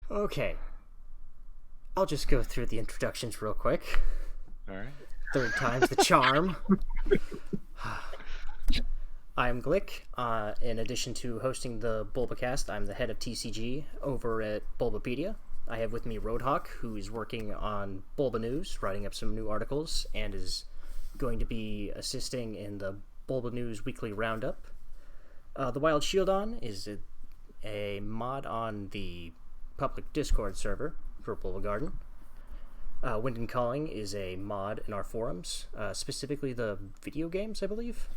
Okay, I'll just go through the introductions real quick. All right. Third time's the charm. I'm Glik. In addition to hosting the Bulbacast, I'm the head of TCG over at Bulbapedia. I have with me Rhodehawk, who is working on Bulba News, writing up some new articles, and is going to be assisting in the Bulba News weekly roundup. TheWildShieldon is a mod on the public Discord server for Bulbagarden. WyndonCalling is a mod in our forums, specifically the video games, I believe.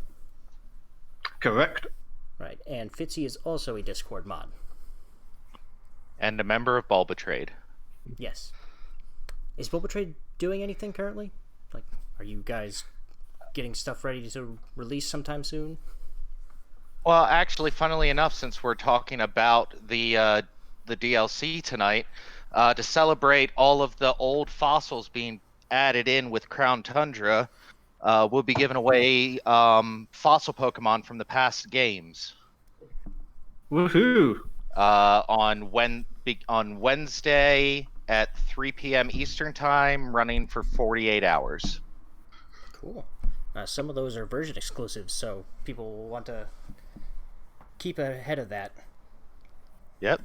Correct. Right, and Fitzy is also a Discord mod. And a member of Bulbatrade. Yes. Is Bulbatrade doing anything currently? Like, are you guys getting stuff ready to release sometime soon? Well, actually, funnily enough, since we're talking about the DLC tonight, to celebrate all of the old fossils being added in with Crown Tundra, we'll be giving away fossil Pokemon from the past games. Woohoo! On Wednesday at 3 p.m. Eastern Time, running for 48 hours. Cool. Some of those are version exclusives, so people will want to keep ahead of that. Yep.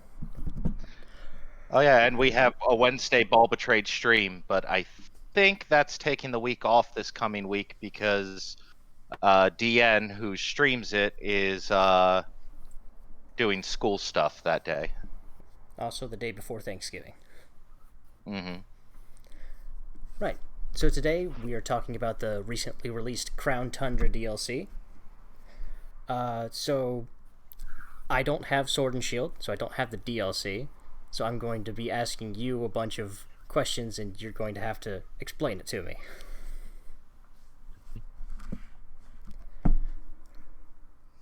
Oh yeah, and we have a Wednesday Bulbatrade stream, but I think that's taking the week off this coming week because DN, who streams it, is doing school stuff that day. Also the day before Thanksgiving. Mm-hmm. Right. So today we are talking about the recently released Crown Tundra DLC. So I don't have Sword and Shield, so I don't have the DLC. So I'm going to be asking you a bunch of questions, and you're going to have to explain it to me.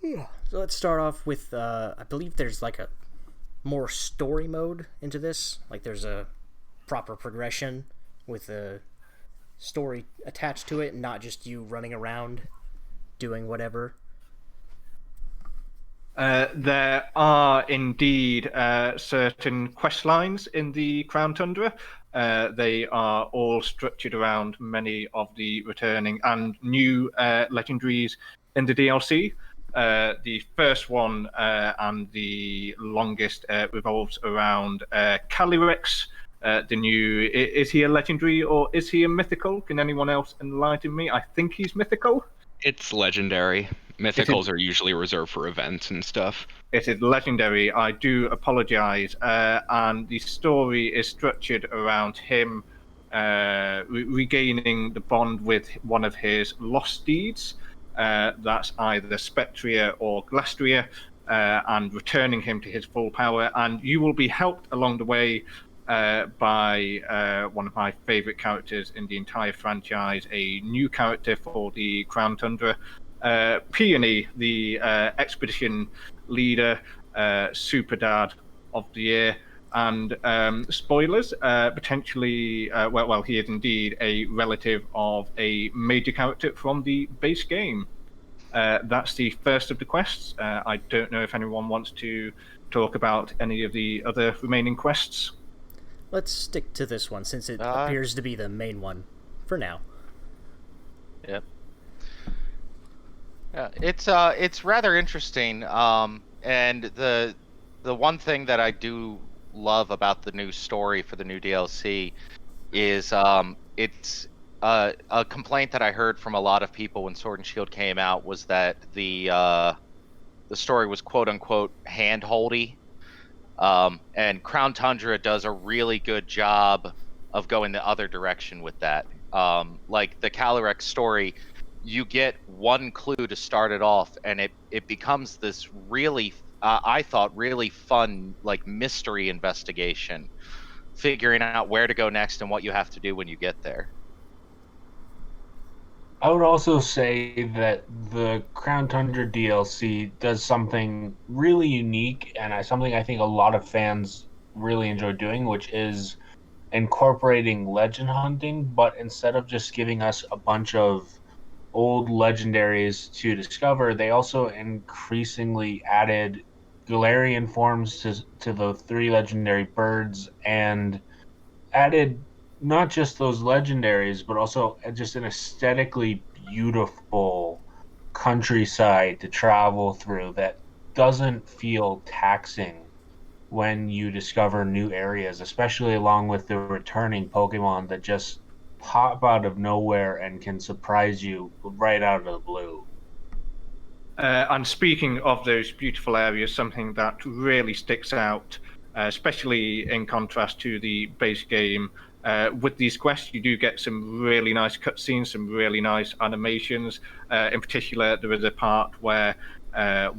Yeah. So let's start off with, I believe there's like a more story mode into this. Like there's a proper progression with a story attached to it, and not just you running around doing whatever. There are indeed certain quest lines in the Crown Tundra. They are all structured around many of the returning and new legendaries in the DLC. The first one and the longest revolves around Calyrex. The new, is he a legendary or is he a mythical? Can anyone else enlighten me? I think he's mythical. It's legendary. Mythicals are usually reserved for events and stuff. It is legendary. I do apologize. And the story is structured around him regaining the bond with one of his lost steeds. That's either Spectria or Glastria, and returning him to his full power. And you will be helped along the way by one of my favorite characters in the entire franchise, a new character for the Crown Tundra, Peony, the expedition leader, super dad of the year, and spoilers, potentially, well, he is indeed a relative of a major character from the base game. That's the first of the quests. I don't know if anyone wants to talk about any of the other remaining quests. Let's stick to this one, since it appears to be the main one for now. Yep. Yeah, it's rather interesting. And the one thing that I do love about the new story for the new DLC is it's a complaint that I heard from a lot of people when Sword and Shield came out was that the story was quote unquote hand-holdy. And Crown Tundra does a really good job of going the other direction with that. Like the Calyrex story, you get one clue to start it off, and it becomes this really, I thought, really fun, like, mystery investigation, figuring out where to go next and what you have to do when you get there. I would also say that the Crown Tundra DLC does something really unique, and something I think a lot of fans really enjoy doing, which is incorporating legend hunting, but instead of just giving us a bunch of old legendaries to discover, they also increasingly added Galarian forms to the 3 legendary birds, and added not just those legendaries, but also just an aesthetically beautiful countryside to travel through that doesn't feel taxing when you discover new areas, especially along with the returning Pokemon that just pop out of nowhere and can surprise you right out of the blue. And speaking of those beautiful areas, something that really sticks out, especially in contrast to the base game, with these quests, you do get some really nice cutscenes, some really nice animations. In particular, there is a part where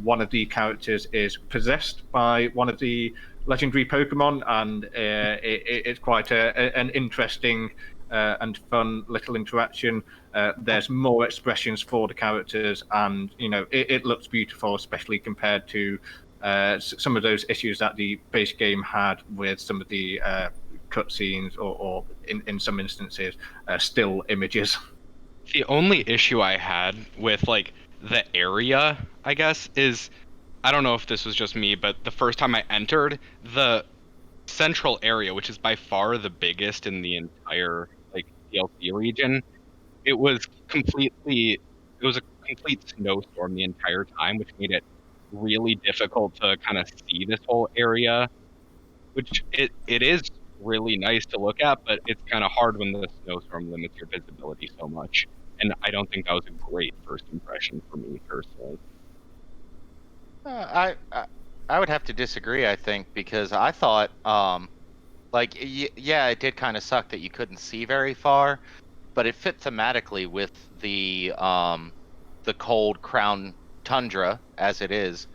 one of the characters is possessed by one of the legendary Pokemon, and it's quite an interesting and fun little interaction. There's more expressions for the characters, and it looks beautiful, especially compared to some of those issues that the base game had with some of the cutscenes, or in some instances, still images. The only issue I had with like the area, I guess, is I don't know if this was just me, but the first time I entered the central area, which is by far the biggest in the entire like DLC region, it was a complete snowstorm the entire time, which made it really difficult to kind of see this whole area, which it is really nice to look at, but it's kind of hard when the snowstorm limits your visibility so much. And I don't think that was a great first impression for me personally. I would have to disagree, I think, because I thought, yeah, it did kind of suck that you couldn't see very far, but it fit thematically with the cold crown tundra as it is,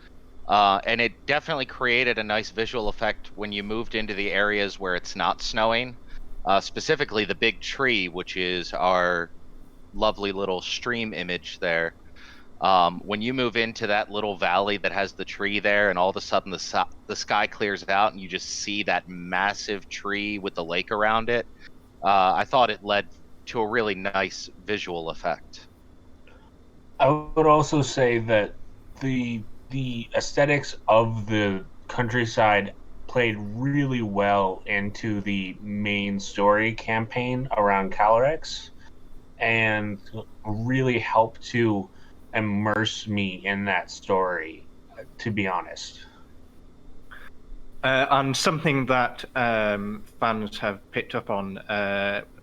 and it definitely created a nice visual effect when you moved into the areas where it's not snowing, specifically the big tree, which is our lovely little stream image there. When you move into that little valley that has the tree there, and all of a sudden the sky clears out and you just see that massive tree with the lake around it, I thought it led to a really nice visual effect. I would also say that the aesthetics of the countryside played really well into the main story campaign around Calyrex, and really helped to immerse me in that story, to be honest. And something that fans have picked up on,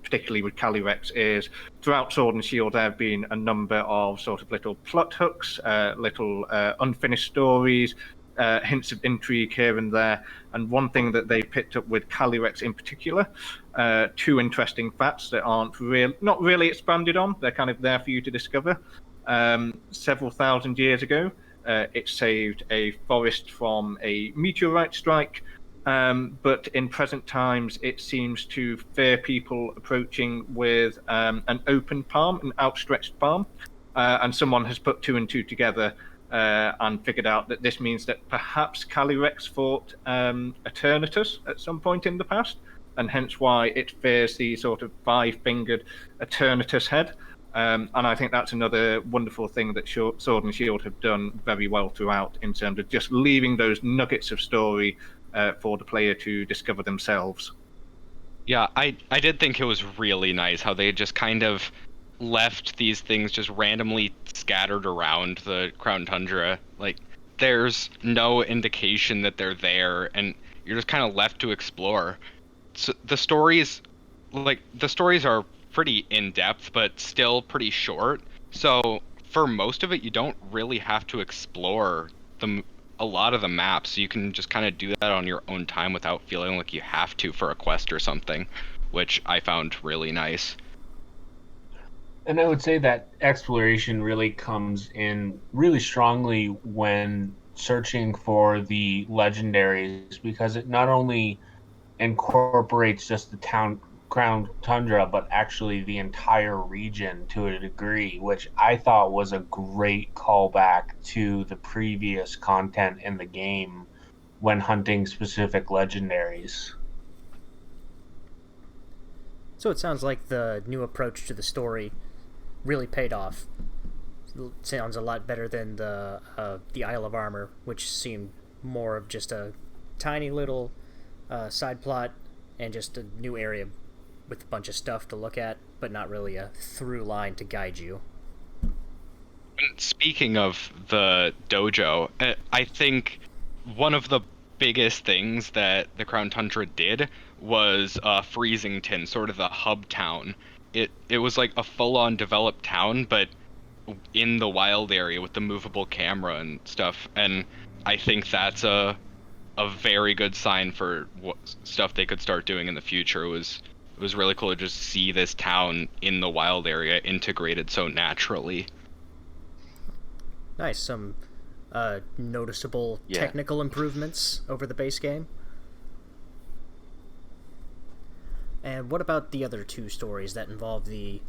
particularly with Calyrex, is throughout Sword and Shield there have been a number of sort of little plot hooks, little unfinished stories, hints of intrigue here and there. And one thing that they picked up with Calyrex in particular, 2 interesting facts that aren't not really expanded on. They're kind of there for you to discover. Several thousand years ago, it saved a forest from a meteorite strike, but in present times it seems to fear people approaching with an open palm, an outstretched palm, and someone has put 2 and 2 together and figured out that this means that perhaps Calyrex fought Eternatus at some point in the past, and hence why it fears the sort of 5-fingered Eternatus head. And I think that's another wonderful thing that Sword and Shield have done very well throughout, in terms of just leaving those nuggets of story for the player to discover themselves. Yeah, I did think it was really nice how they just kind of left these things just randomly scattered around the Crown Tundra. Like, there's no indication that they're there, and you're just kind of left to explore. So the stories are pretty in-depth, but still pretty short. So for most of it, you don't really have to explore a lot of the maps. So you can just kind of do that on your own time without feeling like you have to for a quest or something, which I found really nice. And I would say that exploration really comes in really strongly when searching for the legendaries, because it not only incorporates just the Crown Tundra, but actually the entire region to a degree, which I thought was a great callback to the previous content in the game when hunting specific legendaries. So it sounds like the new approach to the story really paid off. Sounds a lot better than the Isle of Armor, which seemed more of just a tiny little side plot and just a new area with a bunch of stuff to look at, but not really a through line to guide you. Speaking of the dojo, I think one of the biggest things that the Crown Tundra did was Freezington, sort of the hub town. It was like a full-on developed town, but in the wild area with the movable camera and stuff. And I think that's a very good sign for what stuff they could start doing in the future. It was really cool to just see this town in the wild area integrated so naturally. Nice. Some noticeable technical improvements over the base game. And what about the other two stories that involve the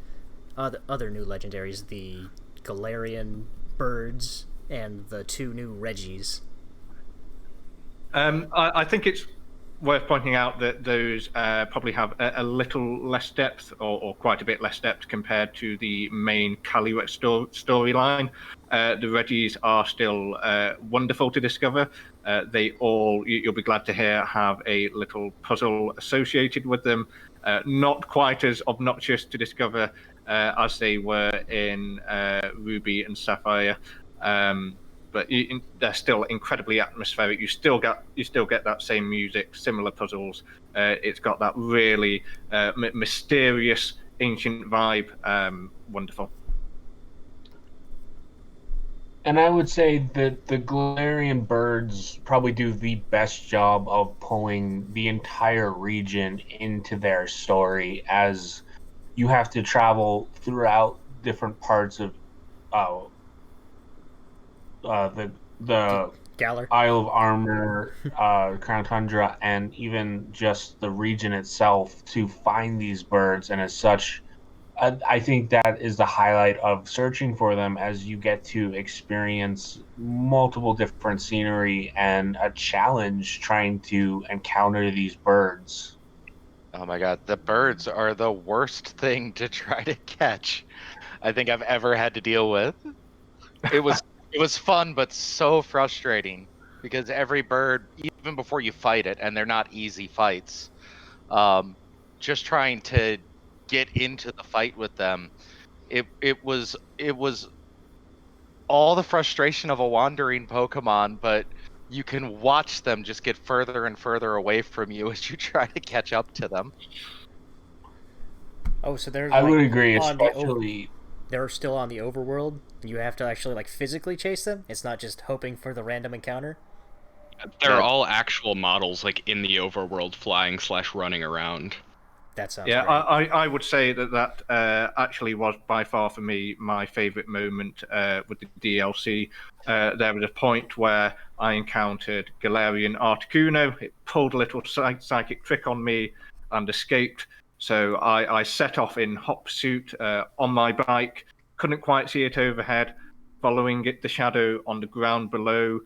other new legendaries, the Galarian birds and the two new Reggies? I think it's worth pointing out that those probably have a little less depth, or quite a bit less depth compared to the main Calyrex storyline. The Reggies are still wonderful to discover. They all, you'll be glad to hear, have a little puzzle associated with them. Not quite as obnoxious to discover as they were in Ruby and Sapphire. But they're still incredibly atmospheric. You still get that same music, similar puzzles. It's got that really mysterious, ancient vibe. Wonderful. And I would say that the Galarian birds probably do the best job of pulling the entire region into their story, as you have to travel throughout different parts of the Galar? Isle of Armor, Crown Tundra, and even just the region itself to find these birds. And as such, I think that is the highlight of searching for them, as you get to experience multiple different scenery and a challenge trying to encounter these birds. Oh my god, the birds are the worst thing to try to catch I think I've ever had to deal with. It was fun, but so frustrating because every bird, even before you fight it, and they're not easy fights, just trying to get into the fight with them, it was all the frustration of a wandering Pokemon, but you can watch them just get further and further away from you as you try to catch up to them. Oh, so they're I like, would agree, on especially they're still on the overworld. You have to actually like physically chase them. It's not just hoping for the random encounter. They're all actual models, like in the overworld, flying / running around. That sounds Yeah, great. I would say that actually was by far for me my favourite moment with the DLC. There was a point where I encountered Galarian Articuno. It pulled a little psychic trick on me and escaped. So I set off in hot pursuit on my bike. Couldn't quite see it overhead, following the shadow on the ground below,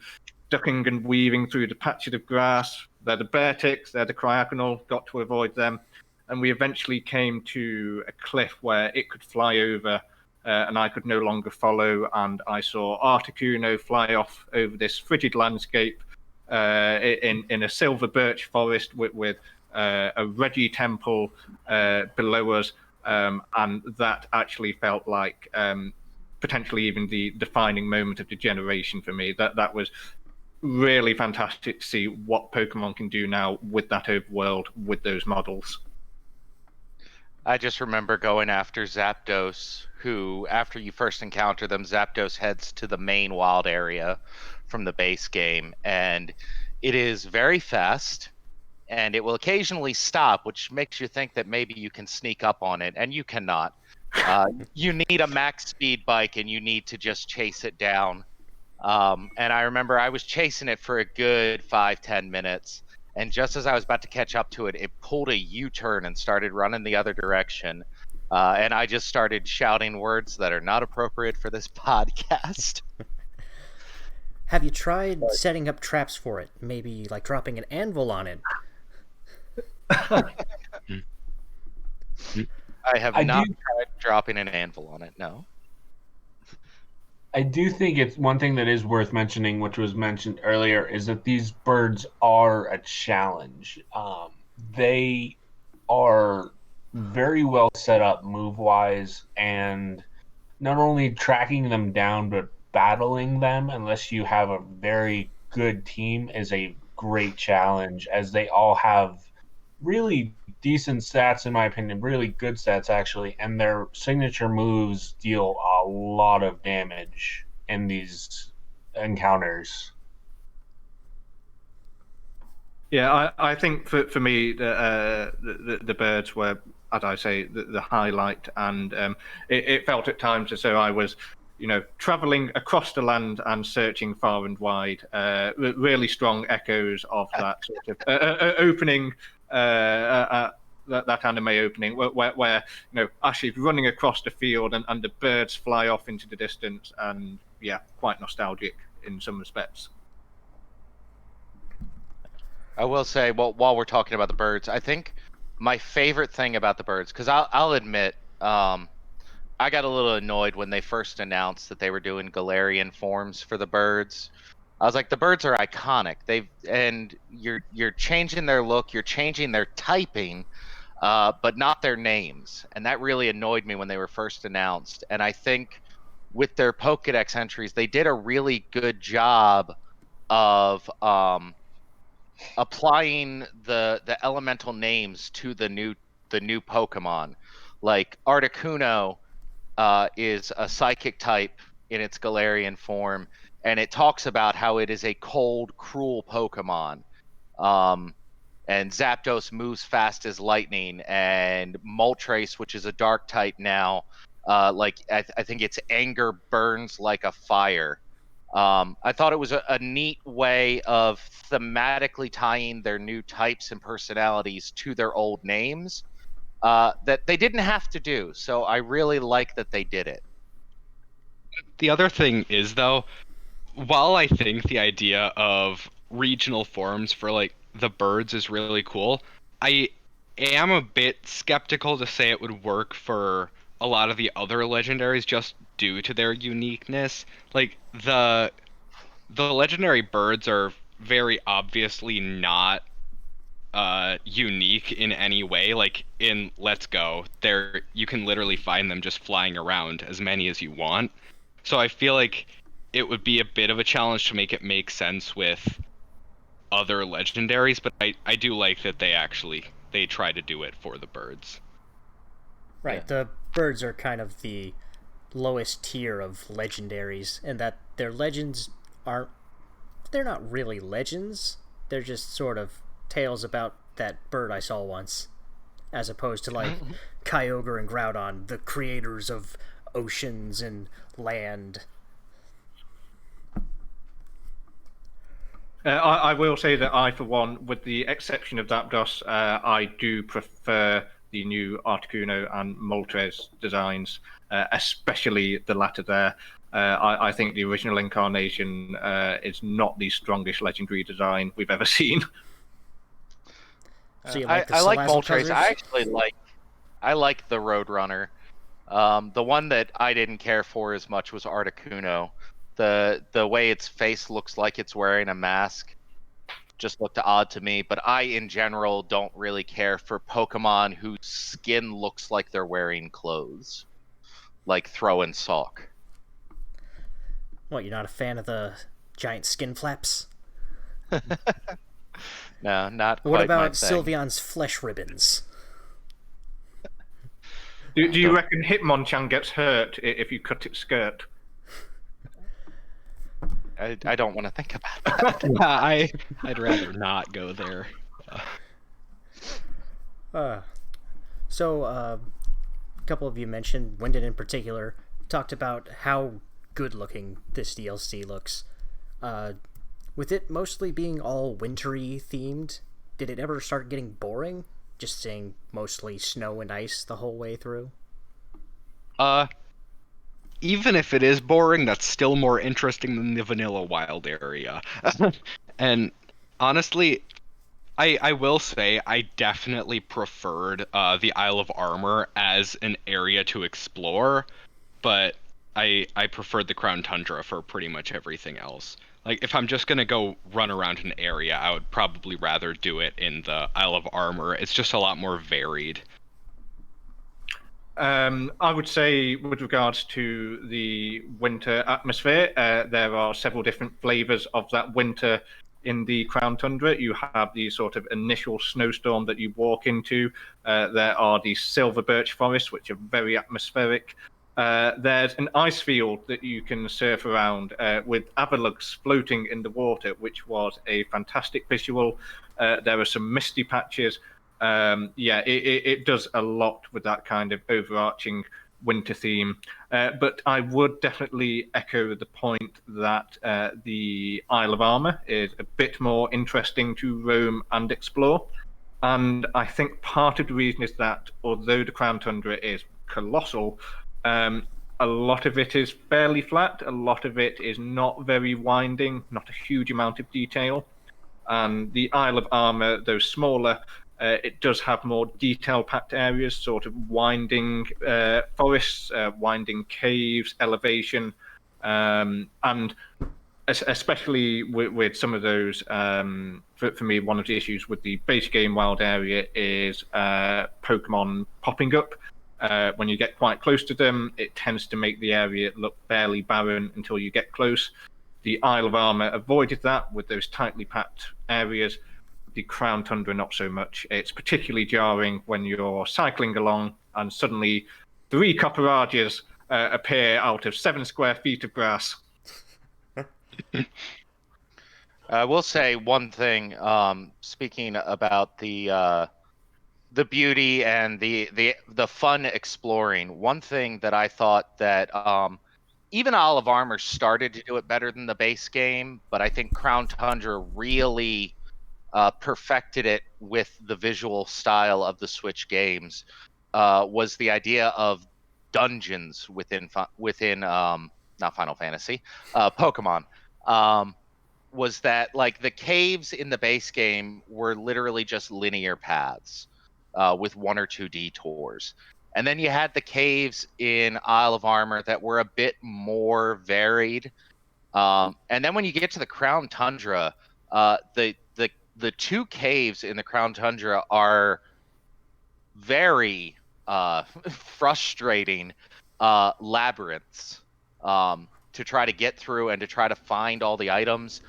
ducking and weaving through the patches of grass. They're the bear ticks, they're the Cryogonal, got to avoid them. And we eventually came to a cliff where it could fly over, and I could no longer follow. And I saw Articuno fly off over this frigid landscape in a silver birch forest with a Reggie temple below us. And that actually felt like potentially even the defining moment of the generation for me. That was really fantastic to see what Pokemon can do now with that overworld, with those models. I just remember going after Zapdos, who, after you first encounter them, Zapdos heads to the main wild area from the base game, and it is very fast, and it will occasionally stop, which makes you think that maybe you can sneak up on it, and you cannot. You need a max speed bike, and you need to just chase it down. And I remember I was chasing it for a good 5-10 minutes. And just as I was about to catch up to it, it pulled a U-turn and started running the other direction. And I just started shouting words that are not appropriate for this podcast. Have you tried setting up traps for it? Maybe like dropping an anvil on it? I have not tried dropping an anvil on it, no. I do think it's one thing that is worth mentioning, which was mentioned earlier, is that these birds are a challenge. They are very well set up move wise, and not only tracking them down, but battling them, unless you have a very good team, is a great challenge, as they all have really decent stats, in my opinion, really good stats actually, and their signature moves deal a lot of damage in these encounters. Yeah, I think for me the birds were, as I say, the highlight, and it felt at times as though I was, traveling across the land and searching far and wide. Really strong echoes of that sort of opening, that anime opening, where Ash is running across the field and the birds fly off into the distance, and yeah, quite nostalgic in some respects. I will say, well, while we're talking about the birds, I think my favorite thing about the birds, because I'll admit, I got a little annoyed when they first announced that they were doing Galarian forms for the birds. I was like, the birds are iconic. And you're changing their look, you're changing their typing, but not their names. And that really annoyed me when they were first announced. And I think with their Pokedex entries, they did a really good job of applying the elemental names to the new Pokemon. Like Articuno is a psychic type in its Galarian form, and it talks about how it is a cold, cruel Pokemon. And Zapdos moves fast as lightning, and Moltres, which is a dark type now, I think its anger burns like a fire. I thought it was a neat way of thematically tying their new types and personalities to their old names that they didn't have to do. So I really like that they did it. The other thing is, though, while I think the idea of regional forms for like the birds is really cool, I am a bit skeptical to say it would work for a lot of the other legendaries just due to their uniqueness. Like the legendary birds are very obviously not unique in any way. Like in Let's Go, there you can literally find them just flying around, as many as you want. So I feel like it would be a bit of a challenge to make it make sense with other legendaries, but I do like that they try to do it for the birds. Right, Yeah. the birds are kind of the lowest tier of legendaries, and that their legends aren't. They're not really legends. They're just sort of tales about that bird I saw once, as opposed to like Kyogre and Groudon, the creators of oceans and land. I will say that I, for one, with the exception of Zapdos, I do prefer the new Articuno and Moltres designs, especially the latter there. I think the original incarnation is not the strongest legendary design we've ever seen. So you like the I like Salazzle Moltres. Cousins? I actually like the Roadrunner. The one that I didn't care for as much was Articuno. The way its face looks like it's wearing a mask just looked odd to me, but I in general don't really care for Pokemon whose skin looks like they're wearing clothes, like Throw and Sock. What, you're not a fan of the giant skin flaps? No, not What quite my about thing. Sylveon's flesh ribbons? Do you reckon Hitmonchan gets hurt if you cut its skirt? I don't want to think about that. Yeah, I'd rather not go there. So, a couple of you mentioned, Wyndon in particular, talked about how good-looking this DLC looks. With it mostly being all wintry themed, did it ever start getting boring? Just seeing mostly snow and ice the whole way through? Even if it is boring, that's still more interesting than the vanilla wild area. And honestly, I will say I definitely preferred the Isle of Armor as an area to explore, but I preferred the Crown Tundra for pretty much everything else. Like, if I'm just gonna go run around an area, I would probably rather do it in the Isle of Armor. It's just a lot more varied. I would say, with regards to the winter atmosphere, there are several different flavors of that winter in the Crown Tundra. You have the sort of initial snowstorm that you walk into. There are the silver birch forests, which are very atmospheric. There's an ice field that you can surf around with Avalugs floating in the water, which was a fantastic visual. There are some misty patches. It does a lot with that kind of overarching winter theme. But I would definitely echo the point that the Isle of Armor is a bit more interesting to roam and explore. And I think part of the reason is that although the Crown Tundra is colossal, a lot of it is fairly flat. A lot of it is not very winding, not a huge amount of detail. And the Isle of Armor, though smaller, it does have more detail-packed areas, sort of winding forests, winding caves, elevation, and especially with some of those, for me, one of the issues with the base game wild area is Pokemon popping up. When you get quite close to them, it tends to make the area look fairly barren until you get close. The Isle of Armor avoided that with those tightly packed areas. The Crown Tundra, not so much. It's particularly jarring when you're cycling along and suddenly 3 Copperages appear out of 7 square feet of grass. I will say one thing, speaking about the beauty and the fun exploring. One thing that I thought that even Isle of Armor started to do it better than the base game, but I think Crown Tundra really perfected it with the visual style of the Switch games, was the idea of dungeons within not Final Fantasy, Pokemon. Was that like the caves in the base game were literally just linear paths with 1 or 2 detours. And then you had the caves in Isle of Armor that were a bit more varied. And then when you get to the Crown Tundra, the 2 caves in the Crown Tundra are very frustrating labyrinths to try to get through and to try to find all the items.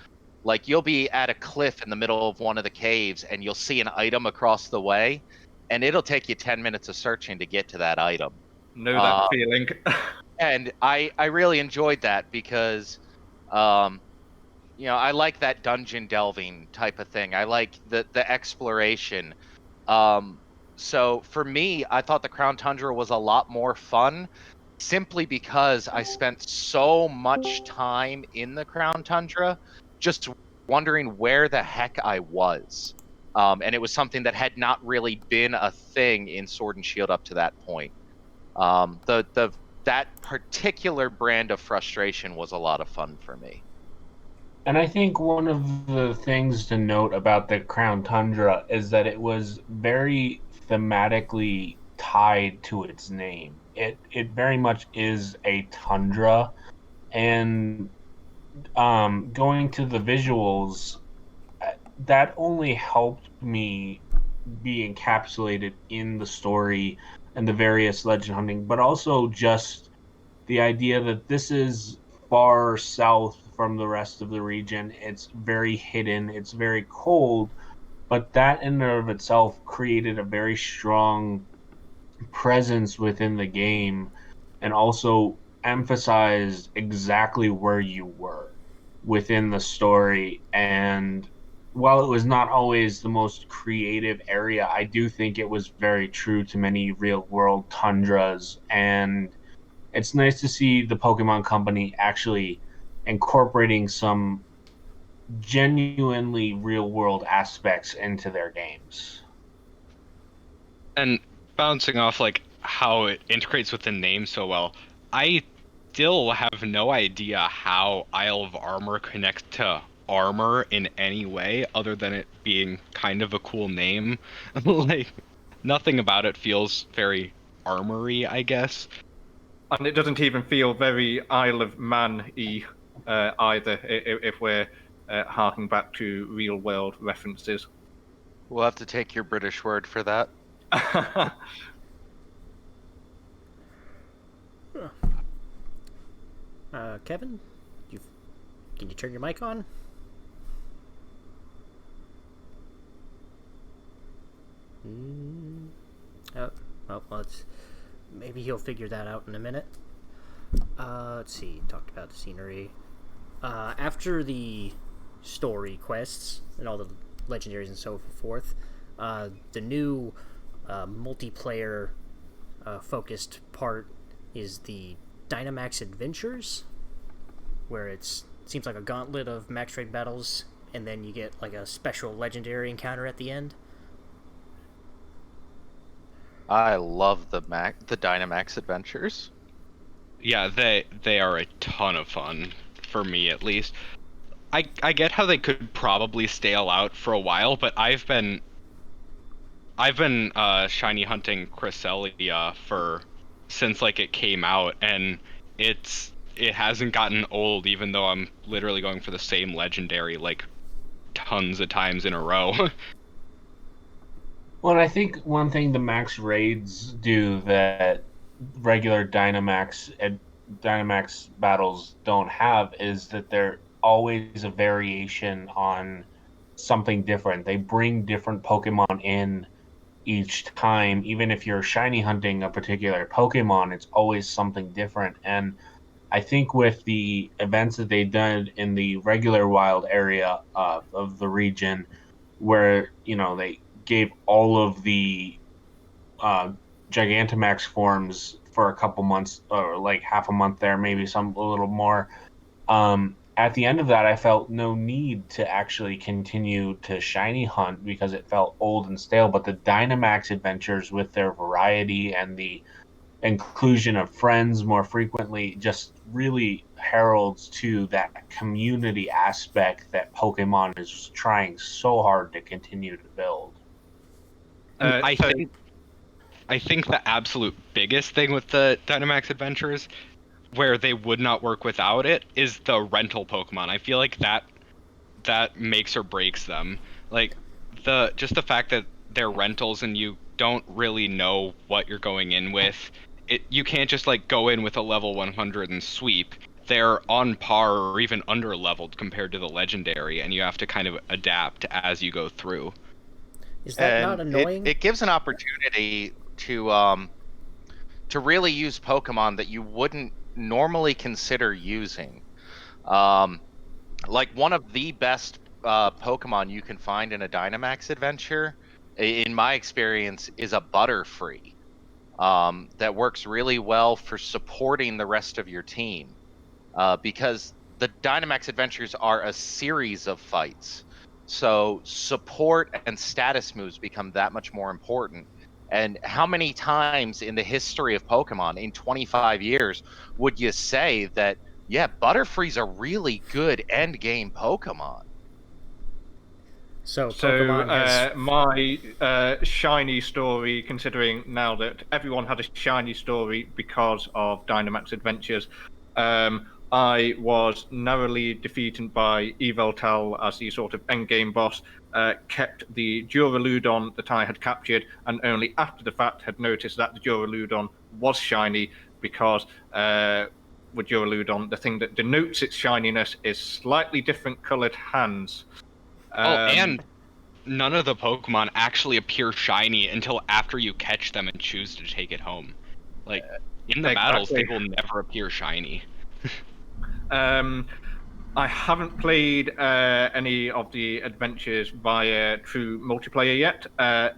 Like, you'll be at a cliff in the middle of one of the caves and you'll see an item across the way, and it'll take you 10 minutes of searching to get to that item. Know that feeling. And I really enjoyed that because I like that dungeon delving type of thing. I like the exploration. So for me, I thought the Crown Tundra was a lot more fun simply because I spent so much time in the Crown Tundra just wondering where the heck I was. And it was something that had not really been a thing in Sword and Shield up to that point. That particular brand of frustration was a lot of fun for me. And I think one of the things to note about the Crown Tundra is that it was very thematically tied to its name. It very much is a tundra, and going to the visuals, that only helped me be encapsulated in the story and the various legend hunting, but also just the idea that this is far south from the rest of the region. It's very hidden, it's very cold, but that in and of itself created a very strong presence within the game and also emphasized exactly where you were within the story. And while it was not always the most creative area, I do think it was very true to many real world tundras, and it's nice to see the Pokemon Company actually incorporating some genuinely real world aspects into their games. And bouncing off like how it integrates with the name so well, I still have no idea how Isle of Armor connects to armor in any way other than it being kind of a cool name. Like, nothing about it feels very armory, I guess. And it doesn't even feel very Isle of Man-y either, if we're harking back to real-world references. We'll have to take your British word for that. Kevin, can you turn your mic on? Well, maybe he'll figure that out in a minute. Let's see. Talked about the scenery. After the story quests and all the legendaries and so forth, the new multiplayer focused part is the Dynamaxx Adventures, where it seems like a gauntlet of max raid battles, and then you get like a special legendary encounter at the end. I love the Dynamaxx Adventures. Yeah, they are a ton of fun, for me at least. I get how they could probably stale out for a while, but I've been shiny hunting Cresselia since like it came out, and it hasn't gotten old, even though I'm literally going for the same legendary like tons of times in a row. Well, and I think one thing the max raids do that regular Dynamaxx battles don't have is that they're always a variation on something different. They bring different Pokemon in each time. Even if you're shiny hunting a particular Pokemon, it's always something different. And I think with the events that they did in the regular wild area of the region, where they gave all of the Gigantamax forms for a couple months, or like half a month there, maybe a little more. At the end of that, I felt no need to actually continue to shiny hunt because it felt old and stale. But the Dynamaxx Adventures, with their variety and the inclusion of friends more frequently, just really heralds to that community aspect that Pokemon is trying so hard to continue to build. I think the absolute biggest thing with the Dynamaxx Adventures, where they would not work without it, is the rental Pokemon. I feel like that makes or breaks them. Like just the fact that they're rentals and you don't really know what you're going in with. You can't just like go in with a level 100 and sweep. They're on par or even under leveled compared to the legendary, and you have to kind of adapt as you go through. Is that not annoying? It gives an opportunity to really use Pokemon that you wouldn't normally consider using. Like one of the best Pokemon you can find in a Dynamaxx adventure, in my experience, is a Butterfree. That works really well for supporting the rest of your team, because the Dynamaxx Adventures are a series of fights. So support and status moves become that much more important. And how many times in the history of Pokemon, in 25 years, would you say that, yeah, Butterfree's a really good end game Pokemon? So Pokemon has... my shiny story, considering now that everyone had a shiny story because of Dynamaxx Adventures, I was narrowly defeated by Yveltal as the sort of endgame boss, kept the Duraludon that I had captured, and only after the fact had noticed that the Duraludon was shiny, because with Duraludon, the thing that denotes its shininess is slightly different coloured hands. And none of the Pokemon actually appear shiny until after you catch them and choose to take it home. Like, in the battles, they will never appear shiny. I haven't played any of the adventures via true multiplayer yet.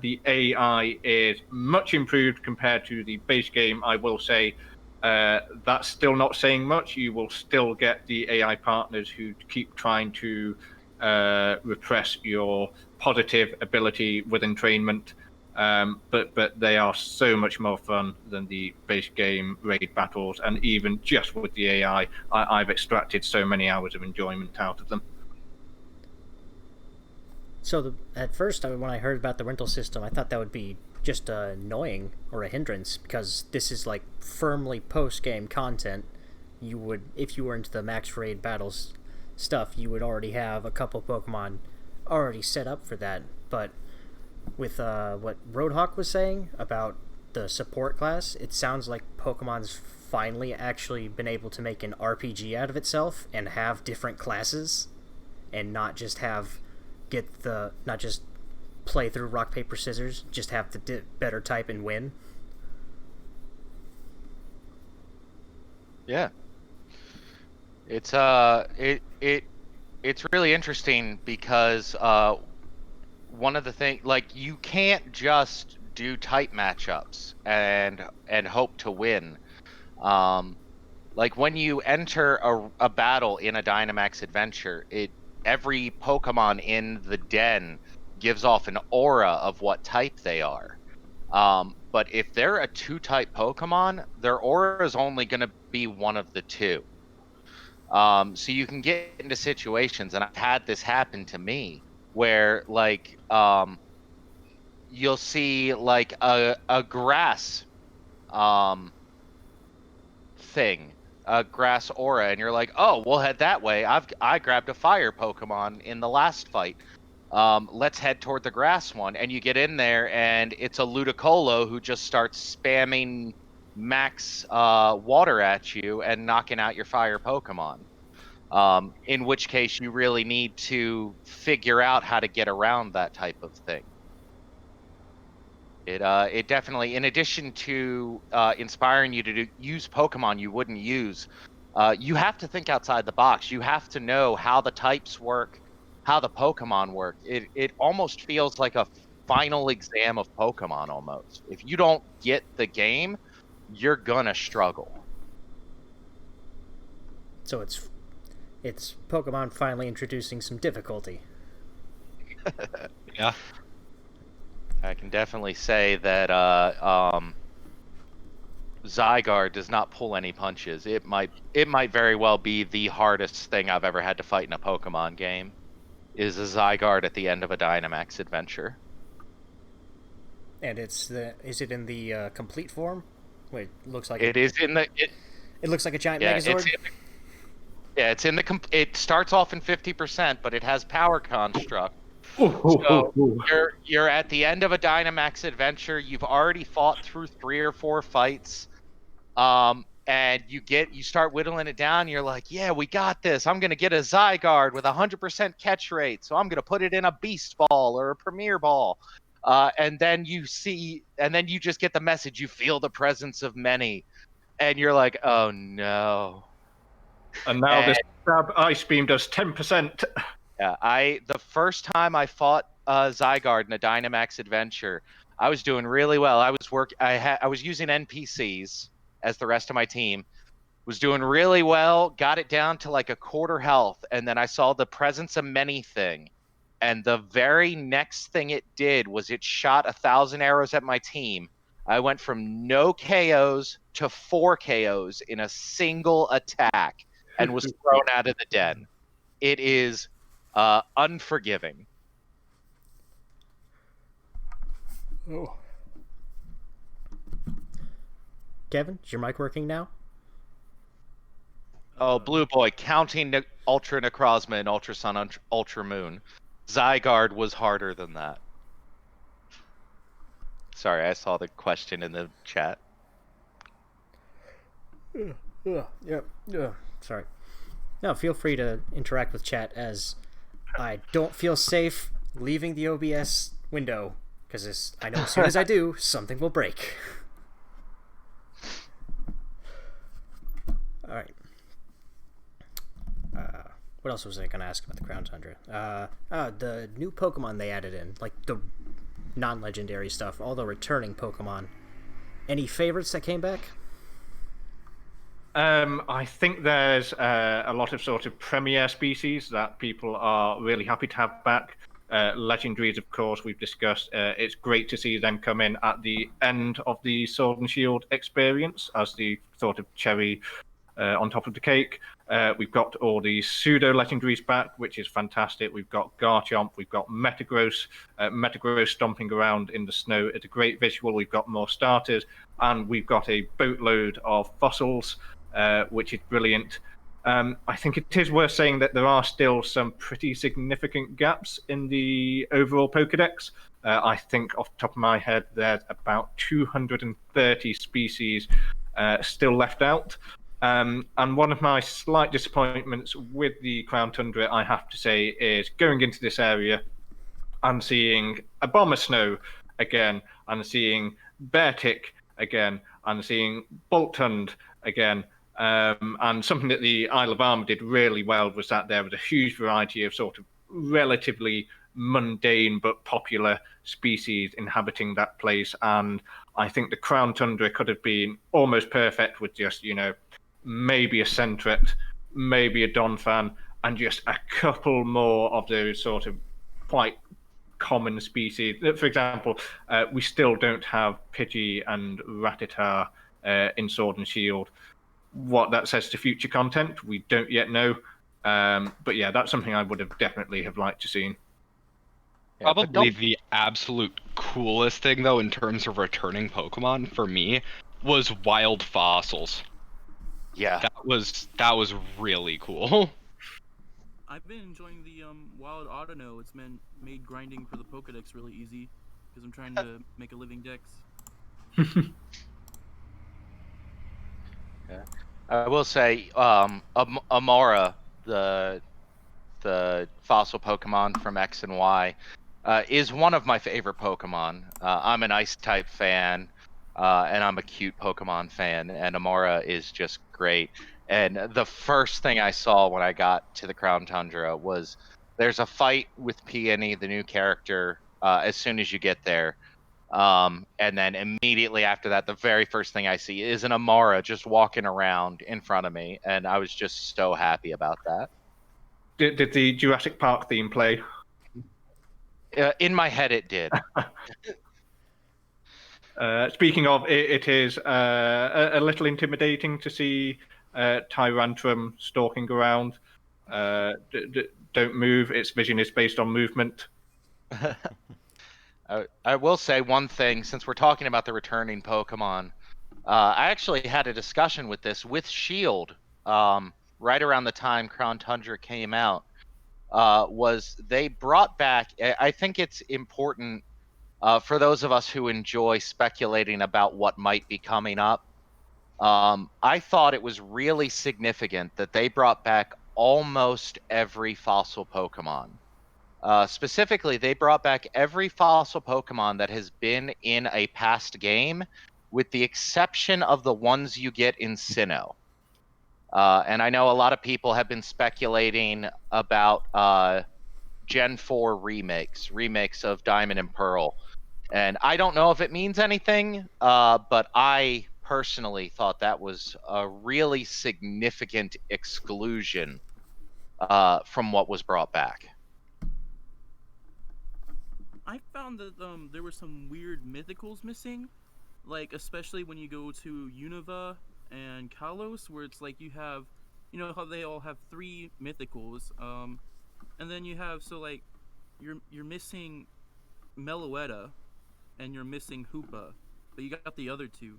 The AI is much improved compared to the base game, I will say. That's still not saying much. You will still get the AI partners who keep trying to repress your positive ability with entrainment, but they are so much more fun than the base game raid battles, and even just with the AI, I've extracted so many hours of enjoyment out of them. So at first, when I heard about the rental system, I thought that would be just annoying or a hindrance, because this is like firmly post-game content. You would, if you were into the max raid battles stuff, you would already have a couple Pokemon already set up for that. But with what Rhodehawk was saying about the support class, it sounds like Pokemon's finally actually been able to make an RPG out of itself and have different classes, and not just play through rock paper scissors, just have the better type and win. Yeah. It's it's really interesting because one of the things, like, you can't just do type matchups and hope to win. Like, when you enter a battle in a Dynamaxx Adventure, every Pokemon in the den gives off an aura of what type they are. But if they're a 2-type Pokemon, their aura is only going to be one of the two. So you can get into situations, and I've had this happen to me, where, like, you'll see like a grass thing, a grass aura, and you're like, oh, we'll head that way. I grabbed a fire Pokemon in the last fight. Let's head toward the grass one. And you get in there, and it's a Ludicolo who just starts spamming max water at you and knocking out your fire Pokemon. In which case you really need to figure out how to get around that type of thing. It definitely, in addition to inspiring you to use Pokemon you wouldn't use, you have to think outside the box. You have to know how the types work, how the Pokemon work. It almost feels like a final exam of Pokemon almost. If you don't get the game, you're gonna struggle. So it's Pokemon finally introducing some difficulty. Yeah. I can definitely say that Zygarde does not pull any punches. It might very well be the hardest thing I've ever had to fight in a Pokemon game, is a Zygarde at the end of a Dynamaxx Adventure. And is it in the complete form? Wait, looks like It is in the. It looks like a giant Yeah, Megazord. it's in the. It starts off in 50%, but it has Power Construct. So you're at the end of a Dynamaxx Adventure. You've already fought through 3 or 4 fights, and you start whittling it down. You're like, yeah, we got this. I'm gonna get a Zygarde with 100% catch rate, so I'm gonna put it in a Beast Ball or a Premier Ball, and then you just get the message. You feel the presence of many, and you're like, oh no. And now this stab ice beam does 10%. Yeah, the first time I fought Zygarde in a Dynamaxx Adventure, I was doing really well. I was using NPCs as the rest of my team. Was doing really well, got it down to like a quarter health, and then I saw the presence of many thing. And the very next thing it did was it shot 1,000 arrows at my team. I went from no KOs to 4 KOs in a single attack and was thrown out of the den. It is unforgiving. Oh. Kevin, is your mic working now? Oh, Blue Boy, counting Ultra Necrozma and Ultra Sun, Ultra Moon. Zygarde was harder than that. Sorry, I saw the question in the chat. Sorry. No, feel free to interact with chat, as I don't feel safe leaving the OBS window, because I know as soon as I do, something will break. Alright. What else was I going to ask about the Crown Tundra? The new Pokemon they added in, like the non-legendary stuff, all the returning Pokemon. Any favorites that came back? I think there's a lot of sort of premier species that people are really happy to have back. Legendaries, of course, we've discussed. It's great to see them come in at the end of the Sword and Shield experience as the sort of cherry on top of the cake. We've got all the pseudo legendaries back, which is fantastic. We've got Garchomp, we've got Metagross stomping around in the snow. It's a great visual. We've got more starters, and we've got a boatload of fossils, which is brilliant. I think it is worth saying that there are still some pretty significant gaps in the overall Pokedex. I think off the top of my head, there's about 230 species still left out. And one of my slight disappointments with the Crown Tundra, I have to say, is going into this area and seeing a Bomber Snow again, and seeing Beartic again, and seeing Boltund again. And something that the Isle of Armor did really well was that there was a huge variety of sort of relatively mundane but popular species inhabiting that place. And I think the Crown Tundra could have been almost perfect with just, maybe a Sentret, maybe a Donphan, and just a couple more of those sort of quite common species. For example, we still don't have Pidgey and Rattata in Sword and Shield. What that says to future content, we don't yet know. But yeah, that's something I would have definitely have liked to see. Yeah, Probably the absolute coolest thing, though, in terms of returning Pokemon for me, was wild fossils. Yeah. That was really cool. I've been enjoying the wild Autono. It's made grinding for the Pokedex really easy because I'm trying to make a living dex. Yeah. I will say, Amara, the fossil Pokemon from X and Y, is one of my favorite Pokemon. I'm an Ice type fan, and I'm a cute Pokemon fan, and Amara is just great. And the first thing I saw when I got to the Crown Tundra was there's a fight with Peony, the new character, as soon as you get there. And then immediately after that, the very first thing I see is an Amara just walking around in front of me, and I was just so happy about that. Did the Jurassic Park theme play? In my head, it did. Speaking of, it is a little intimidating to see Tyrantrum stalking around. Don't move. Its vision is based on movement. I will say one thing, since we're talking about the returning Pokemon. I actually had a discussion with this with Shield right around the time Crown Tundra came out. Was they brought back? I think it's important for those of us who enjoy speculating about what might be coming up. I thought it was really significant that they brought back almost every fossil Pokemon. Specifically, they brought back every fossil Pokemon that has been in a past game, with the exception of the ones you get in Sinnoh. And I know a lot of people have been speculating about Gen 4 remakes of Diamond and Pearl. And I don't know if it means anything, but I personally thought that was a really significant exclusion from what was brought back. I found that there were some weird mythicals missing, like especially when you go to Unova and Kalos, where it's like you have, how they all have 3 mythicals, and then you have you're missing Meloetta, and you're missing Hoopa, but you got the other 2.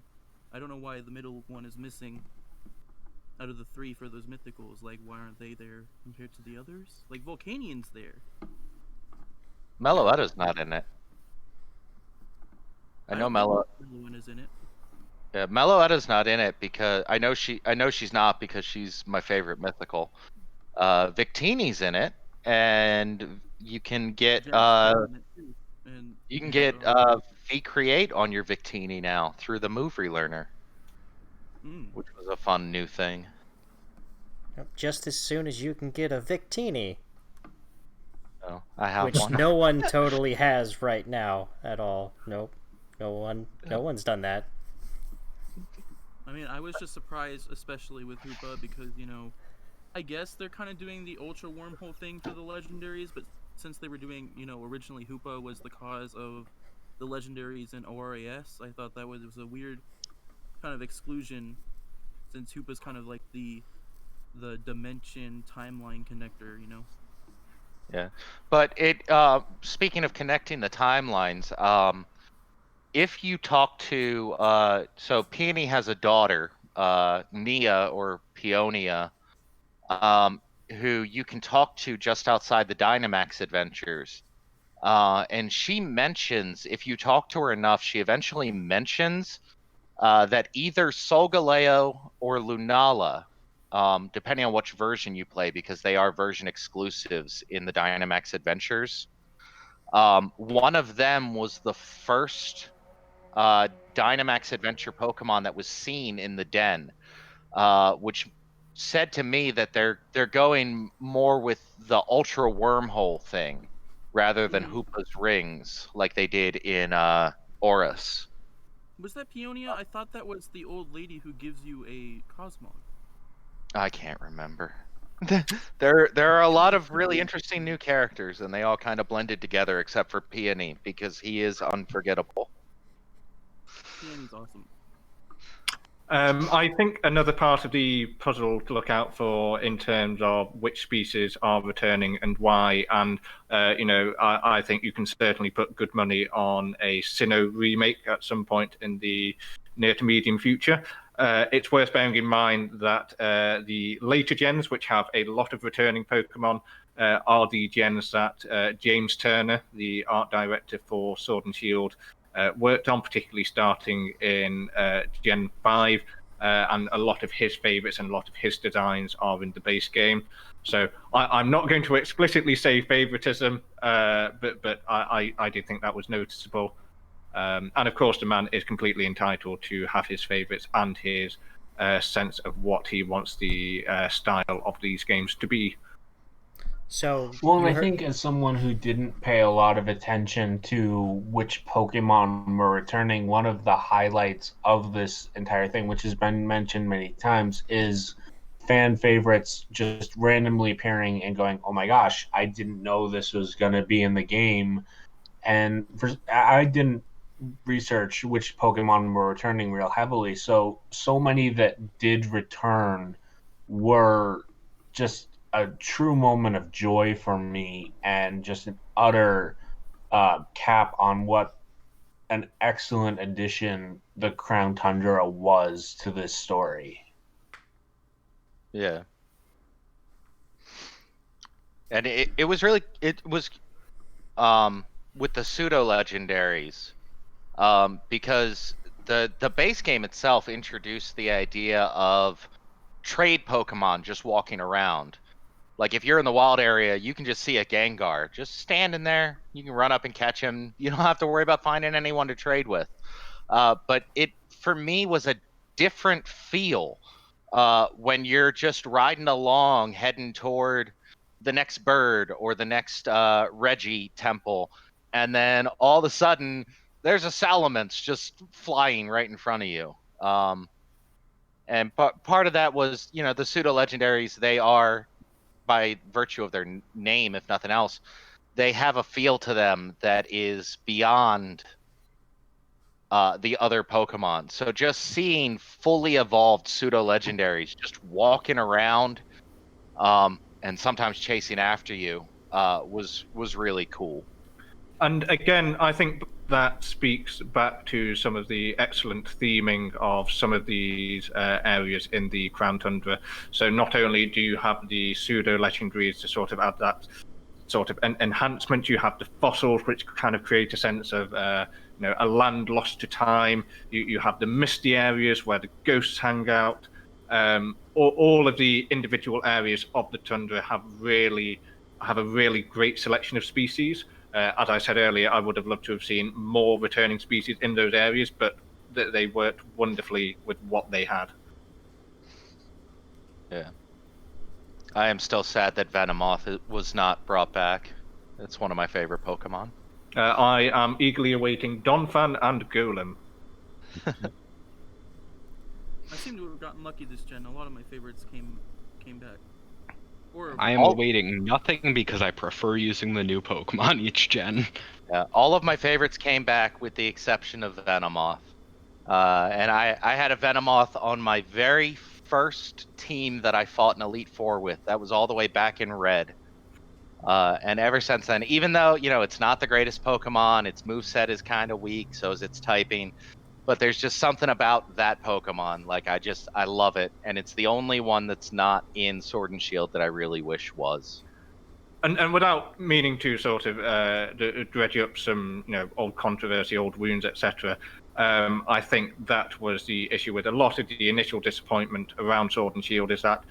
I don't know why the middle one is missing out of the 3 for those mythicals. Like, why aren't they there compared to the others? Like, Volcanian's there. Meloetta's not in it. I know Meloetta is in it. Yeah, Meloetta's not in it because I know she's not because she's my favorite mythical. Victini's in it, and you can get V-Create on your Victini now through the move relearner, which was a fun new thing. Just as soon as you can get a Victini. Oh, I have which one. No one totally has right now at all. Nope. No one's done that. I mean, I was just surprised, especially with Hoopa, because, I guess they're kind of doing the Ultra Wormhole thing for the legendaries, but since they were doing, originally Hoopa was the cause of the legendaries in ORAS, I thought that was a weird kind of exclusion, since Hoopa's kind of like the the dimension timeline connector. Yeah, but speaking of connecting the timelines, if you talk to so Peony has a daughter, Nia or Peonia, who you can talk to just outside the Dynamaxx Adventures. And she mentions, if you talk to her enough, she eventually mentions that either Solgaleo or Lunala, depending on which version you play, because they are version exclusives in the Dynamaxx Adventures, one of them was the first Dynamaxx Adventure Pokemon that was seen in the den, which said to me that they're going more with the Ultra Wormhole thing rather than Hmm. Hoopa's rings like they did in Oris. Was that Peonia? I thought that was the old lady who gives you a Cosmog. I can't remember. There are a lot of really interesting new characters, and they all kind of blended together, except for Peony because he is unforgettable. Peony's awesome. I think another part of the puzzle to look out for in terms of which species are returning and why, and I think you can certainly put good money on a Sinnoh remake at some point in the near to medium future. It's worth bearing in mind that the later gens, which have a lot of returning Pokemon, are the gens that James Turner, the art director for Sword and Shield, worked on, particularly starting in Gen 5, and a lot of his favorites and a lot of his designs are in the base game. So I'm not going to explicitly say favoritism, but I did think that was noticeable. And of course, the man is completely entitled to have his favorites and his sense of what he wants the style of these games to be. So, Well, and you I heard, think as someone who didn't pay a lot of attention to which Pokemon were returning, one of the highlights of this entire thing, which has been mentioned many times, is fan favorites just randomly appearing and going, "Oh my gosh, I didn't know this was going to be in the game." And I didn't research which Pokemon were returning real heavily, so many that did return were just a true moment of joy for me, and just an utter cap on what an excellent addition the Crown Tundra was to this story. Yeah. And it was really, it was with the pseudo legendaries, because the base game itself introduced the idea of trade Pokemon just walking around. Like if you're in the wild area, you can just see a Gengar just standing there. You can run up and catch him. You don't have to worry about finding anyone to trade with. But it, for me, was a different feel when you're just riding along, heading toward the next bird or the next Reggie temple, and then all of a sudden there's a Salamence just flying right in front of you. And part of that was, the pseudo legendaries. They are, by virtue of their name, if nothing else, they have a feel to them that is beyond the other Pokemon. So just seeing fully evolved pseudo legendaries just walking around, and sometimes chasing after you, was really cool. And again, I think that speaks back to some of the excellent theming of some of these areas in the Crown Tundra. So not only do you have the pseudo legendaries to sort of add that sort of enhancement, you have the fossils, which kind of create a sense of a land lost to time. You have the misty areas where the ghosts hang out. All of the individual areas of the tundra have a really great selection of species. As I said earlier, I would have loved to have seen more returning species in those areas, but they worked wonderfully with what they had. Yeah. I am still sad that Venomoth was not brought back. It's one of my favorite Pokemon. I am eagerly awaiting Donphan and Golem. I seem to have gotten lucky this gen. A lot of my favorites came back. Or I am awaiting nothing because I prefer using the new Pokemon each gen. All of my favorites came back with the exception of Venomoth. And I had a Venomoth on my very first team that I fought an Elite Four with. That was all the way back in Red. And ever since then, even though, it's not the greatest Pokemon, its moveset is kind of weak, so is its typing. But there's just something about that Pokemon. Like, I love it. And it's the only one that's not in Sword and Shield that I really wish was. And without meaning to sort of dredge up some old controversy, old wounds, etc., I think that was the issue with a lot of the initial disappointment around Sword and Shield, is that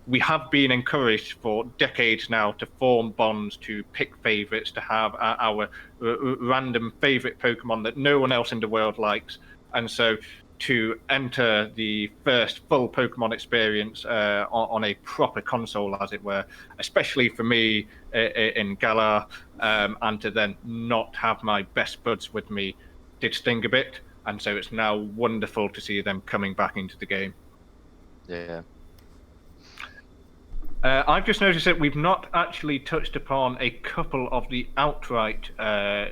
we have been encouraged for decades now to form bonds, to pick favorites, to have our random favorite Pokemon that no one else in the world likes. And so to enter the first full Pokemon experience on a proper console, as it were, especially for me in Galar, and to then not have my best buds with me, did sting a bit. And so it's now wonderful to see them coming back into the game. Yeah. I've just noticed that we've not actually touched upon a couple of the outright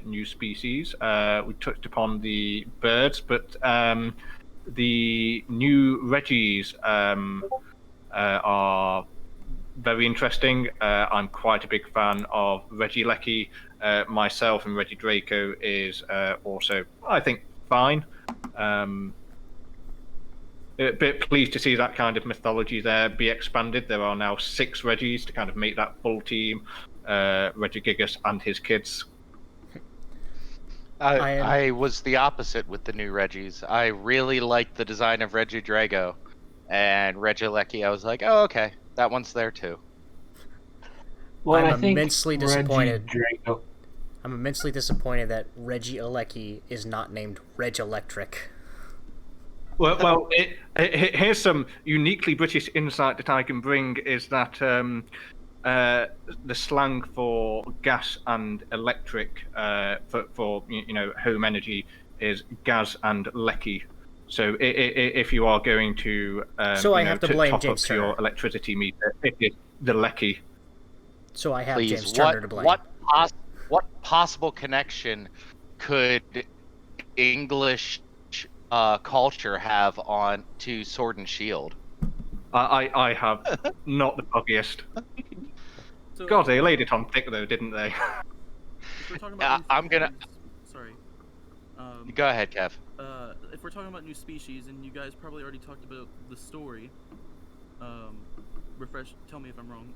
new species. We touched upon the birds, but the new Reggies are very interesting. I'm quite a big fan of Regieleki. Myself, and Regidraco is also, I think, fine. A bit pleased to see that kind of mythology there be expanded. There are now 6 Reggies to kind of make that full team. Regigigas and his kids. I was the opposite with the new Reggies. I really liked the design of Regidrago, and Regieleki. I was like, oh, okay, that one's there too. Well, I'm I think immensely disappointed. Regidrago... I'm immensely disappointed that Regieleki is not named Regielektric. Well, here's some uniquely British insight that I can bring, is that the slang for gas and electric for home energy is gas and lecky. So if you are going to so I have to blame top James up Turner. your electricity meter, it is the lecky. So I have Please, James Turner to blame. What possible connection could English culture have on to Sword and Shield? I have not the foggiest. So, God, they laid it on thick though, didn't they? if we're talking about sorry. Go ahead, Kev. If we're talking about new species, and you guys probably already talked about the story, tell me if I'm wrong.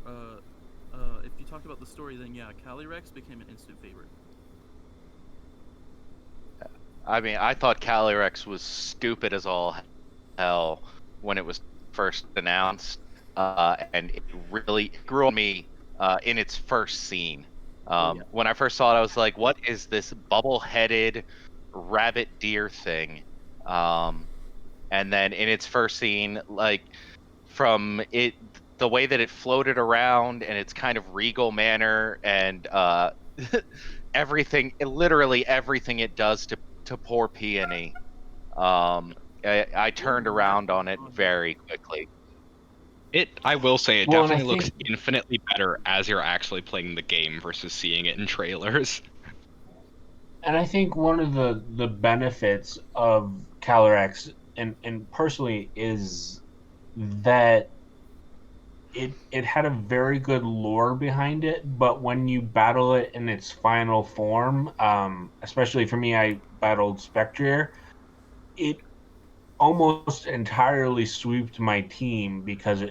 If you talked about the story, then yeah, Calyrex became an instant favorite. I mean, I thought Calyrex was stupid as all hell when it was first announced, and it really grew on me in its first scene. When I first saw it, I was like, what is this bubble-headed rabbit deer thing? And then in its first scene, like, from it, the way that it floated around and its kind of regal manner, and literally everything it does to poor Peony, I turned around on it very quickly. I will say, it Well, and I definitely looks think- infinitely better as you're actually playing the game versus seeing it in trailers. And I think one of the benefits of Calyrex, and personally, is that it had a very good lore behind it, but when you battle it in its final form, especially for me, I battled Spectrier, it almost entirely swept my team because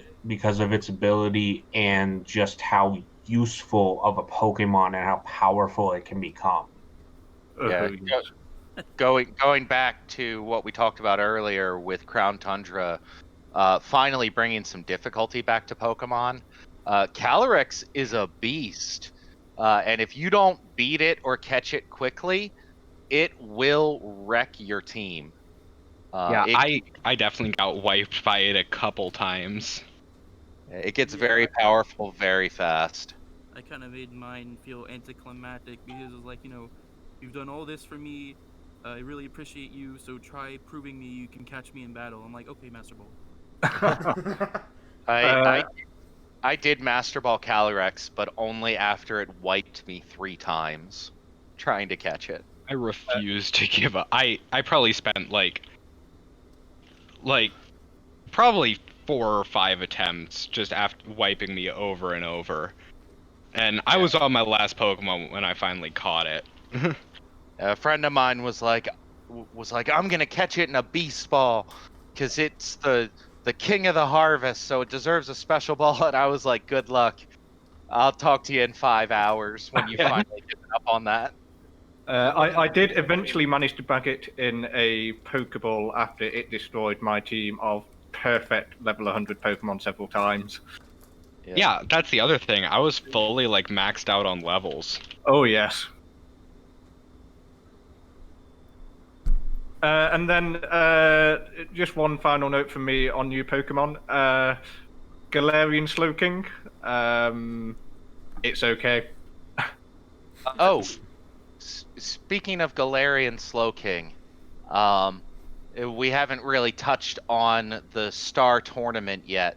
of its ability and just how useful of a Pokemon and how powerful it can become. Yeah. Going back to what we talked about earlier with Crown Tundra, finally bringing some difficulty back to Pokemon. Calyrex is a beast, and if you don't beat it or catch it quickly, it will wreck your team. I definitely got wiped by it a couple times. It gets very powerful very fast. I kind of made mine feel anticlimactic because it was like, you've done all this for me. I really appreciate you, so try proving me you can catch me in battle. I'm like, okay, Master Ball. I did Master Ball Calyrex, but only after it wiped me 3 times trying to catch it. I refused to give up. I probably spent like probably 4 or 5 attempts, just after wiping me over and over. And I was on my last Pokemon when I finally caught it. A friend of mine was like, I'm gonna catch it in a beast ball, because it's the king of the harvest, so it deserves a special ball. And I was like, good luck. I'll talk to you in 5 hours when you finally get up on that. I did eventually manage to bag it in a Pokeball after it destroyed my team of perfect level 100 Pokemon several times. Yeah, that's the other thing. I was fully like maxed out on levels. Oh, yes. And then just one final note from me on new Pokemon. Galarian Slowking. It's okay. Oh, speaking of Galarian Slowking, we haven't really touched on the Star Tournament yet.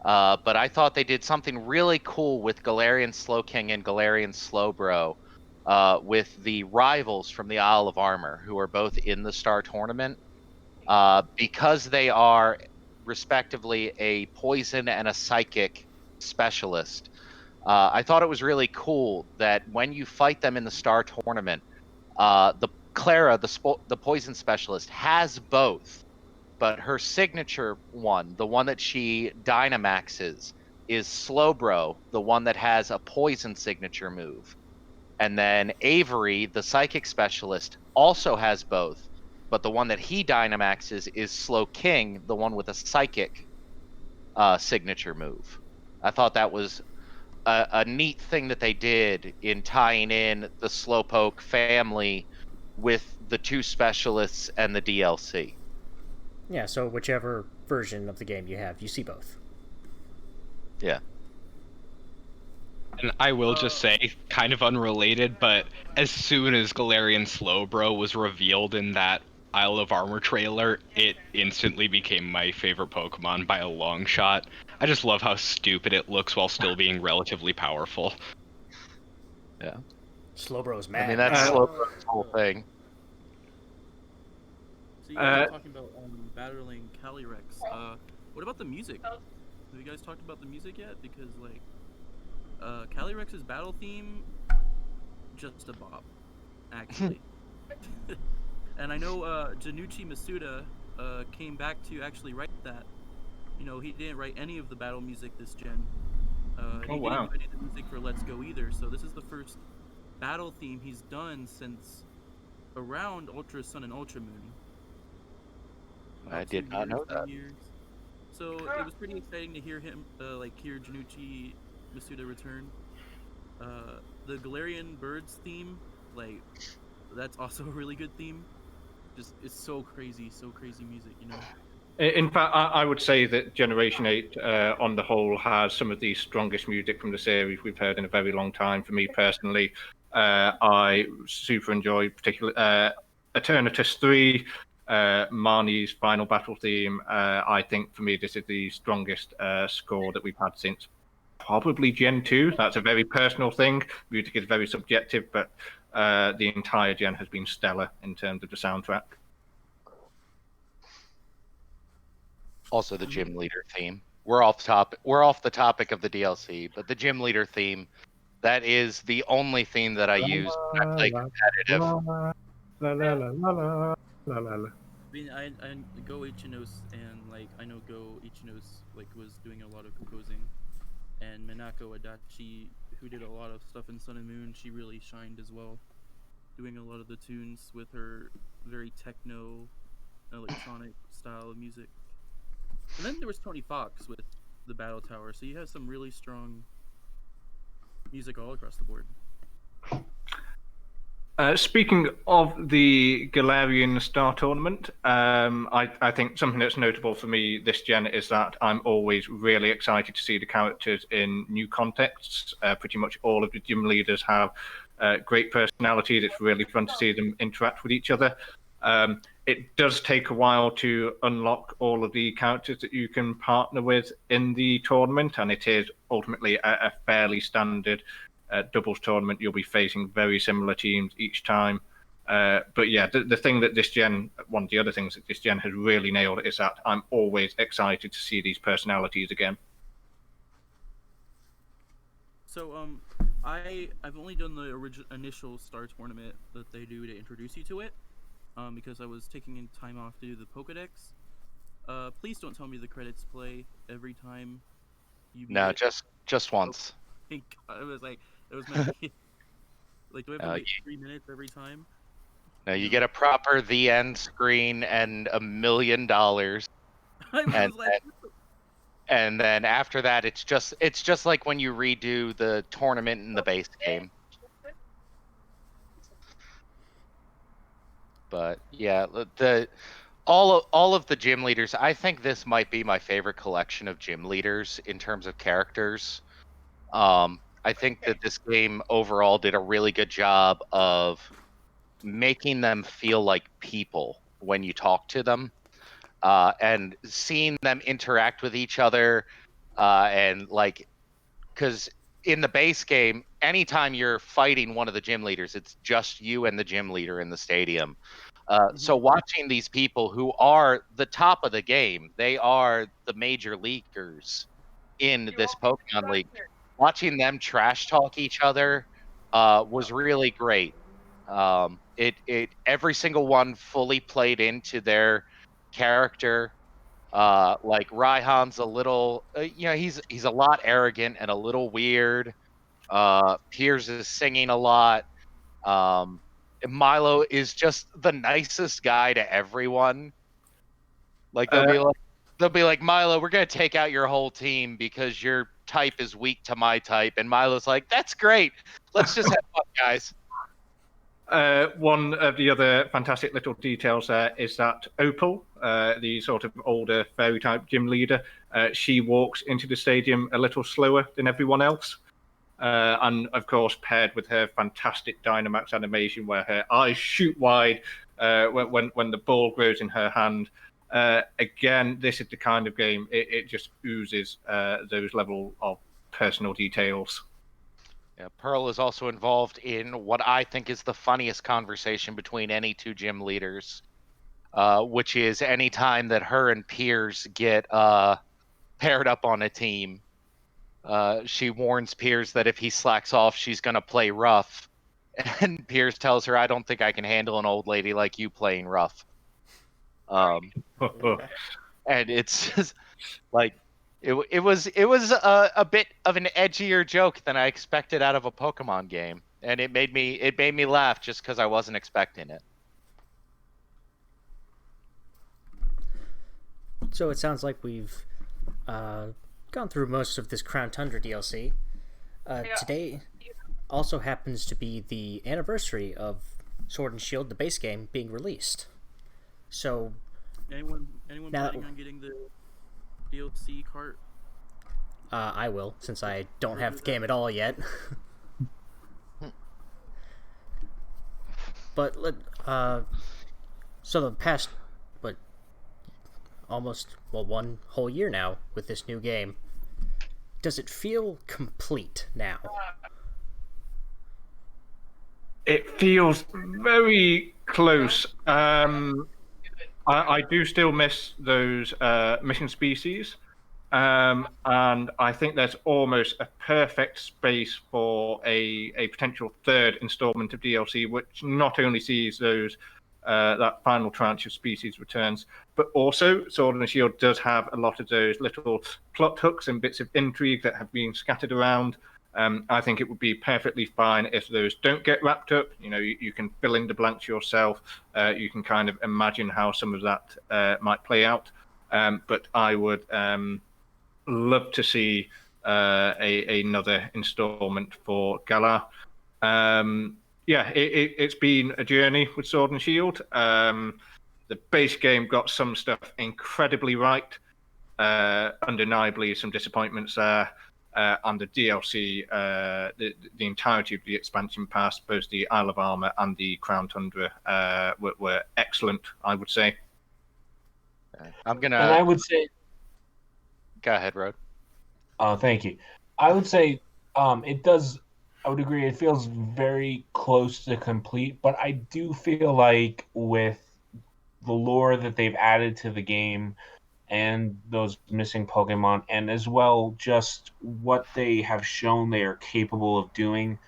But I thought they did something really cool with Galarian Slowking and Galarian Slowbro, with the rivals from the Isle of Armor, who are both in the Star Tournament, because they are respectively a poison and a psychic specialist. I thought it was really cool that when you fight them in the Star Tournament, the Clara, the poison specialist, has both. But her signature one, the one that she Dynamaxes, is Slowbro, the one that has a poison signature move. And then Avery, the psychic specialist, also has both. But the one that he Dynamaxes is Slowking, the one with a psychic signature move. I thought that was a neat thing that they did in tying in the Slowpoke family with the two specialists and the DLC. Yeah, so whichever version of the game you have, you see both. Yeah. And I will just say, kind of unrelated, but as soon as Galarian Slowbro was revealed in that Isle of Armor trailer, it instantly became my favorite Pokemon by a long shot. I just love how stupid it looks while still being relatively powerful. Yeah. Slowbro's mad. I mean, that's Slowbro's whole thing. So you guys are talking about battling Calyrex. What about the music? Have you guys talked about the music yet? Because like, Calyrex's battle theme, just a bop, actually. And I know Junichi Masuda came back to actually write that. You know, he didn't write any of the battle music this gen. He didn't do any of the music for Let's Go either. So this is the first battle theme he's done since around Ultra Sun and Ultra Moon. I did not know that. So it was pretty exciting to hear him, hear Junichi Masuda return. The Galarian Birds theme, like, that's also a really good theme. Just, it's so crazy music, you know? In fact, I would say that Generation 8, on the whole, has some of the strongest music from the series we've heard in a very long time. For me personally, I super enjoy particularly Eternatus 3, Marnie's final battle theme. I think for me this is the strongest score that we've had since probably Gen 2. That's a very personal thing. Music is very subjective, but the entire gen has been stellar in terms of the soundtrack. Also, the gym leader theme. We're off the topic of the DLC, but the gym leader theme, that is the only theme that I use when I play competitive. I mean, I Go Ichinos and like I know Go Ichinos like was doing a lot of composing, and Minako Adachi, who did a lot of stuff in Sun and Moon, she really shined as well, doing a lot of the tunes with her very techno, electronic style of music. And then there was Tony Fox with the Battle Tower, so you have some really strong music all across the board. Speaking of the Galarian Star Tournament, I think something that's notable for me this gen is that I'm always really excited to see the characters in new contexts. Pretty much all of the gym leaders have great personalities. It's really fun to see them interact with each other. It does take a while to unlock all of the characters that you can partner with in the tournament, and it is ultimately a fairly standard doubles tournament. You'll be facing very similar teams each time. But yeah, the thing that this gen, one of the other things that this gen has really nailed is that I'm always excited to see these personalities again. So I've only done the initial star tournament that they do to introduce you to it, because I was taking time off to do the Pokedex. Please don't tell me the credits play every time you beat No, it. just once. I was like, it was meant to be like, do I have to wait 3 minutes every time? No, you get a proper the end screen and $1 million, I and was like, and then after that, it's just like when you redo the tournament in the base game. But yeah, all of the gym leaders, I think this might be my favorite collection of gym leaders in terms of characters. I think that this game overall did a really good job of making them feel like people when you talk to them, and seeing them interact with each other, and like, because in the base game, anytime you're fighting one of the gym leaders, it's just you and the gym leader in the stadium. So watching these people who are the top of the game, they are the major leaguers in this Pokemon League. Watching them trash talk each other was really great. It every single one fully played into their character. Like Raihan's a little, he's a lot arrogant and a little weird. Piers is singing a lot. Um, Milo is just the nicest guy to everyone. Like they'll be like, Milo, we're gonna take out your whole team because your type is weak to my type, and Milo's like, that's great. Let's just have fun, guys. One of the other fantastic little details there is that Opal, the sort of older fairy type gym leader, she walks into the stadium a little slower than everyone else. And of course, paired with her fantastic Dynamaxx animation where her eyes shoot wide when the ball grows in her hand. Again, this is the kind of game, it just oozes those level of personal details. Yeah, Pearl is also involved in what I think is the funniest conversation between any two gym leaders, which is any time that her and Piers get paired up on a team. She warns Piers that if he slacks off, she's going to play rough. And Piers tells her, I don't think I can handle an old lady like you playing rough. And it's just like, it was a bit of an edgier joke than I expected out of a Pokemon game, and it made me laugh just because I wasn't expecting it. So it sounds like we've gone through most of this Crown Tundra DLC. Today also happens to be the anniversary of Sword and Shield, the base game, being released. So anyone planning on getting the DLC cart? I will, since I don't have the game at all yet. But so the past almost 1 whole year now with this new game, does it feel complete now? It feels very close. I do still miss those mission species, and I think there's almost a perfect space for a potential third installment of DLC, which not only sees those that final tranche of species returns, but also Sword and Shield does have a lot of those little plot hooks and bits of intrigue that have been scattered around. I think it would be perfectly fine if those don't get wrapped up. You can fill in the blanks yourself. You can kind of imagine how some of that might play out. But I would love to see another installment for Galar. Yeah, it's been a journey with Sword and Shield. The base game got some stuff incredibly right. Undeniably, some disappointments there. And the DLC, the entirety of the expansion pass, both the Isle of Armor and the Crown Tundra, were excellent, I would say. And I would say... Go ahead, Rod. Thank you. I would say it does I would agree. It feels very close to complete, but I do feel like with the lore that they've added to the game and those missing Pokemon, and as well just what they have shown they are capable of doing,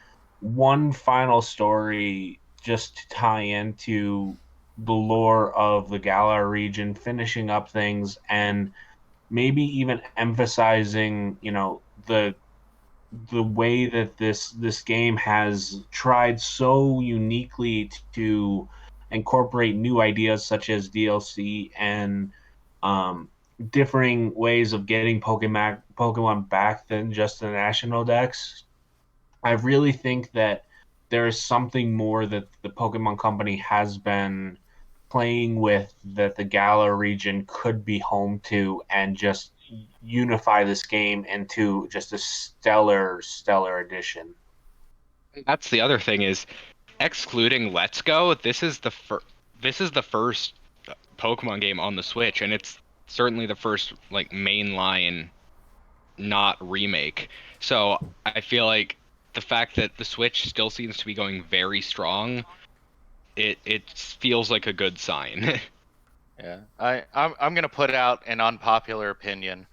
one final story just to tie into the lore of the Galar region, finishing up things, and maybe even emphasizing, the way that this game has tried so uniquely to incorporate new ideas such as DLC and um, differing ways of getting Pokemon back than just the national dex. I really think that there is something more that the Pokemon Company has been playing with that the Galar region could be home to and just unify this game into just a stellar edition. That's the other thing is, excluding Let's Go, this is the first Pokemon game on the Switch, and it's certainly the first like mainline not remake. So I feel like the fact that the Switch still seems to be going very strong, it feels like a good sign. Yeah, I'm gonna put out an unpopular opinion.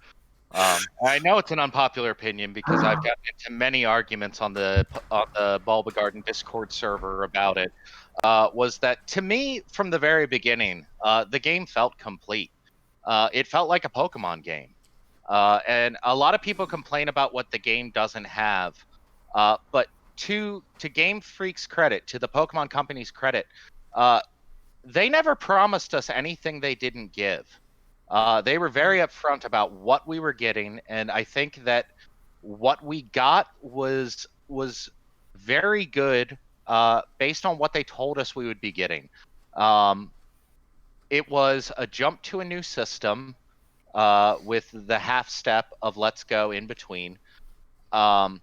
I know it's an unpopular opinion because I've gotten into many arguments on the Bulbagarden Discord server about it. Was that to me from the very beginning? The game felt complete. It felt like a Pokemon game, and a lot of people complain about what the game doesn't have. But to Game Freak's credit, to the Pokemon Company's credit, uh, they never promised us anything they didn't give. They were very upfront about what we were getting, and I think that what we got was very good based on what they told us we would be getting. Um, it was a jump to a new system with the half step of Let's Go in between. Um,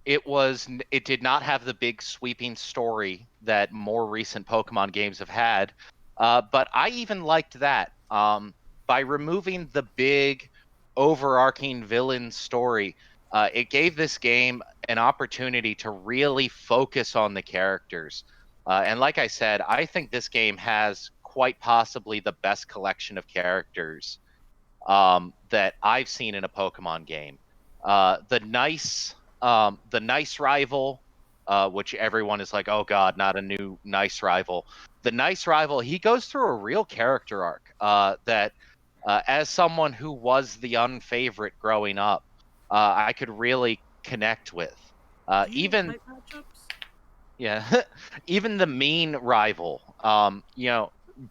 it did not have the big sweeping story that more recent Pokemon games have had, but I even liked that. By removing the big overarching villain story, it gave this game an opportunity to really focus on the characters. And like I said, I think this game has quite possibly the best collection of characters that I've seen in a Pokemon game. The nice rival, which everyone is like, oh god, not a new nice rival. The nice rival, he goes through a real character arc that, as someone who was the unfavorite growing up, I could really connect with. Do you Even type matchups? yeah, even the mean rival.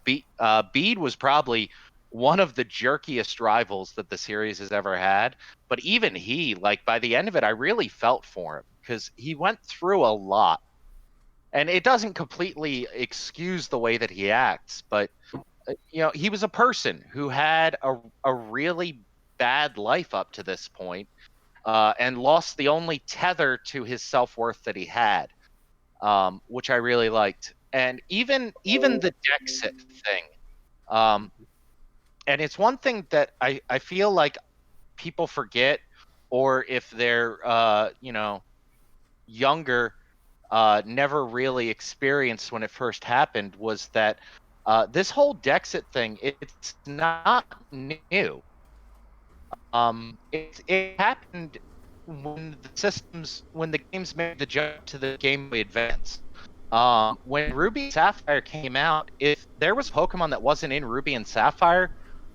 Bede was probably one of the jerkiest rivals that the series has ever had. But even he, like by the end of it, I really felt for him because he went through a lot, and it doesn't completely excuse the way that he acts. But he was a person who had a really bad life up to this point, and lost the only tether to his self worth that he had, which I really liked. And even the Dexit thing, um, and it's one thing that I feel like people forget, or if they're younger, never really experienced when it first happened, was that this whole Dexit thing, it's not new. It happened when the games made the jump to the Game Boy Advance. When Ruby and Sapphire came out, if there was Pokemon that wasn't in Ruby and Sapphire,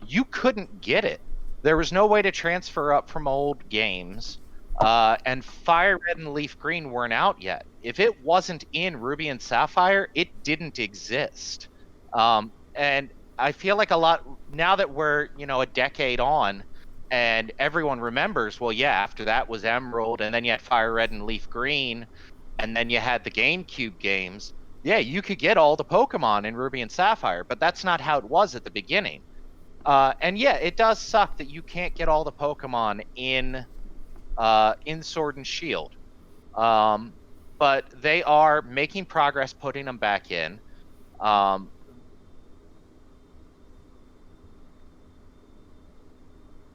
you couldn't get it. There was no way to transfer up from old games, and Fire Red and Leaf Green weren't out yet. If it wasn't in Ruby and Sapphire, it didn't exist. And I feel like a lot now that we're a decade on, and everyone remembers, well, yeah, after that was Emerald, and then you had Fire Red and Leaf Green, and then you had the GameCube games. Yeah, you could get all the Pokemon in Ruby and Sapphire, but that's not how it was at the beginning. And yeah, it does suck that you can't get all the Pokemon in Sword and Shield. Um, but they are making progress putting them back in. Um,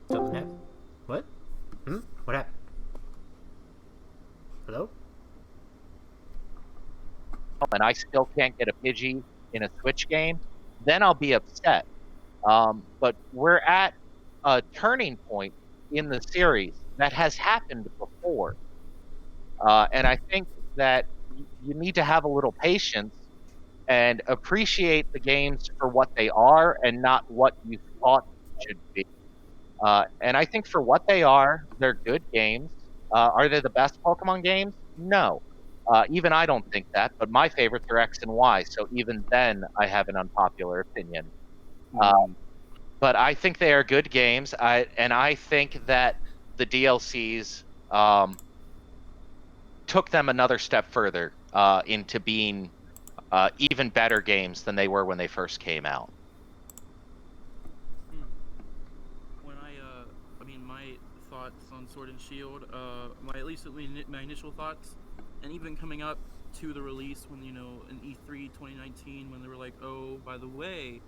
Something happened. What? What happened? Hello? and I still can't get a Pidgey in a Switch game, then I'll be upset. But we're at a turning point in the series that has happened before. And I think that you need to have a little patience and appreciate the games for what they are and not what you thought they should be. And I think for what they are, they're good games. Are they the best Pokemon games? No. Even I don't think that, but my favorites are X and Y, so even then I have an unpopular opinion. But I think they are good games, and I think that the DLCs took them another step further into being even better games than they were when they first came out. When I mean, my thoughts on Sword and Shield, at least my initial thoughts, and even coming up to the release when, in E3 2019, when they were like, oh, by the way,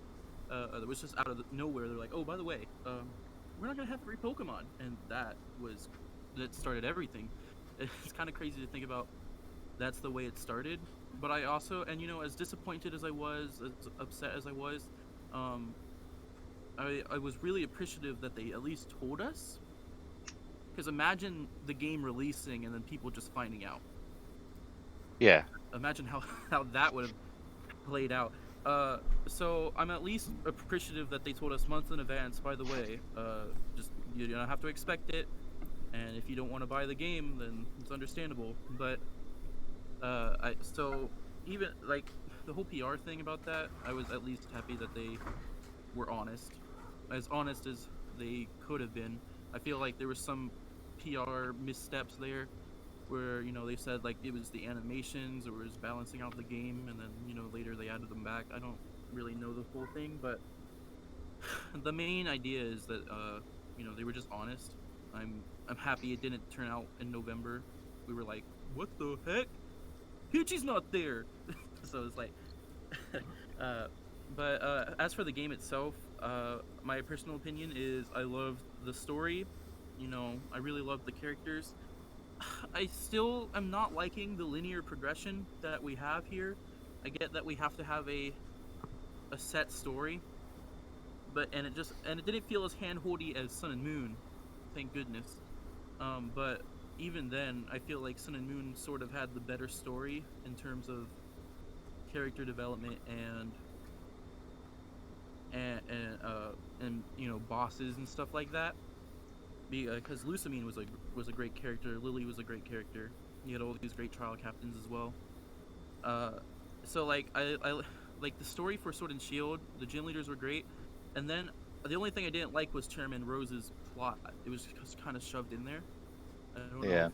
it was just out of nowhere, they're like, oh, by the way, we're not gonna have free Pokemon, and that started everything. It's kind of crazy to think about. That's the way it started. But I also, and as disappointed as I was, as upset as I was, I was really appreciative that they at least told us. Because imagine the game releasing and then people just finding out. Yeah. Imagine how that would have played out. So I'm at least appreciative that they told us months in advance, by the way, just you don't have to expect it, and if you don't want to buy the game, then it's understandable. But so even like the whole PR thing about that, I was at least happy that they were honest as they could have been. I feel like there was some PR missteps there where they said like it was the animations or it was balancing out the game, and then later they added them back. I don't really know the full thing, but the main idea is that they were just honest. I'm happy it didn't turn out in November. We were like, what the heck? Pidgey's not there. So it's like but as for the game itself, my personal opinion is I love the story. I really love the characters. I still am not liking the linear progression that we have here. I get that we have to have a set story, but it didn't feel as hand-holdy as Sun and Moon, thank goodness. But even then, I feel like Sun and Moon sort of had the better story in terms of character development and bosses and stuff like that. Because Lusamine was a great character, Lily was a great character. You had all these great trial captains as well. So like I like the story for Sword and Shield. The gym leaders were great, and then the only thing I didn't like was Chairman Rose's plot. It was just kind of shoved in there. I don't know.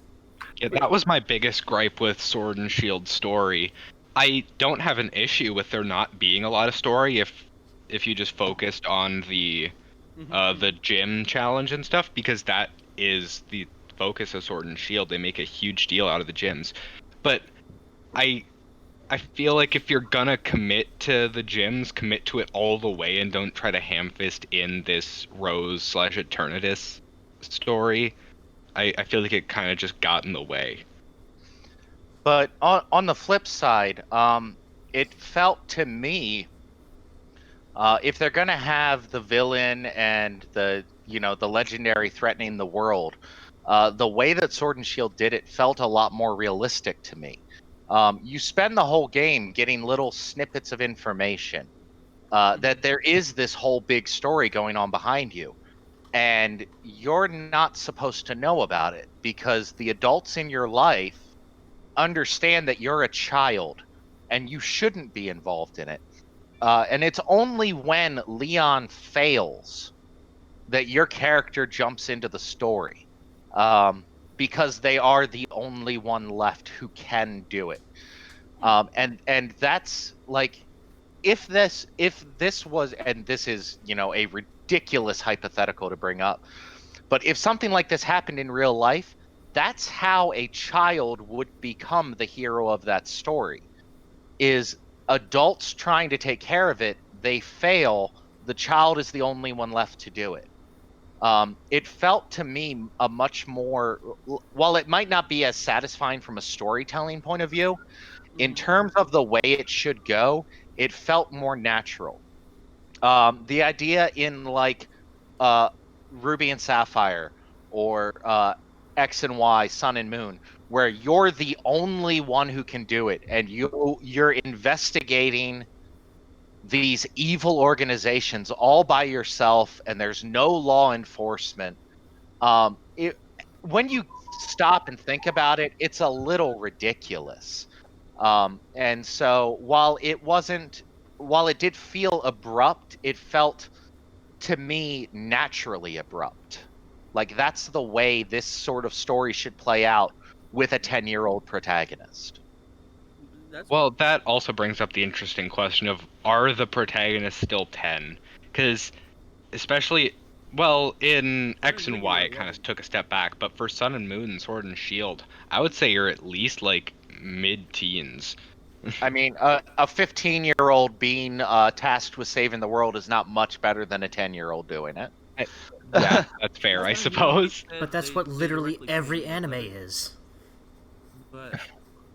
Yeah, that was my biggest gripe with Sword and Shield story. I don't have an issue with there not being a lot of story if you just focused on the gym challenge and stuff, because that is the focus of Sword and Shield. They make a huge deal out of the gyms. But I feel like if you're gonna commit to the gyms, commit to it all the way and don't try to ham-fist in this Rose/Eternatus story. I feel like it kind of just got in the way. But on the flip side, it felt to me, if they're gonna have the villain and the legendary threatening the world, the way that Sword and Shield did it felt a lot more realistic to me. You spend the whole game getting little snippets of information that there is this whole big story going on behind you, and you're not supposed to know about it because the adults in your life understand that you're a child and you shouldn't be involved in it. And it's only when Leon fails that your character jumps into the story, because they are the only one left who can do it. And that's like, if this was, and this is a ridiculous hypothetical to bring up, but if something like this happened in real life, that's how a child would become the hero of that story. Is adults trying to take care of it, they fail, the child is the only one left to do it. It felt to me a much more, while it might not be as satisfying from a storytelling point of view, in terms of the way it should go, it felt more natural. The idea in like Ruby and Sapphire or X and Y, Sun and Moon, where you're the only one who can do it, and you're investigating these evil organizations all by yourself, and there's no law enforcement. When you stop and think about it, it's a little ridiculous. And so while it did feel abrupt, it felt to me naturally abrupt. Like that's the way this sort of story should play out with a 10-year-old protagonist. That's Well, that also brings up the interesting question of, are the protagonists still 10? Because especially, well, in Sun X and and Moon, you're Y it kind 11. of took a step back, but for Sun and Moon and Sword and Shield, I would say you're at least like mid-teens. I mean, a 15-year-old being tasked with saving the world is not much better than a 10-year-old doing it. I- yeah, that's fair, I Sun and Moon, they suppose. said But that's what they literally directly said every you were anime 11, is. but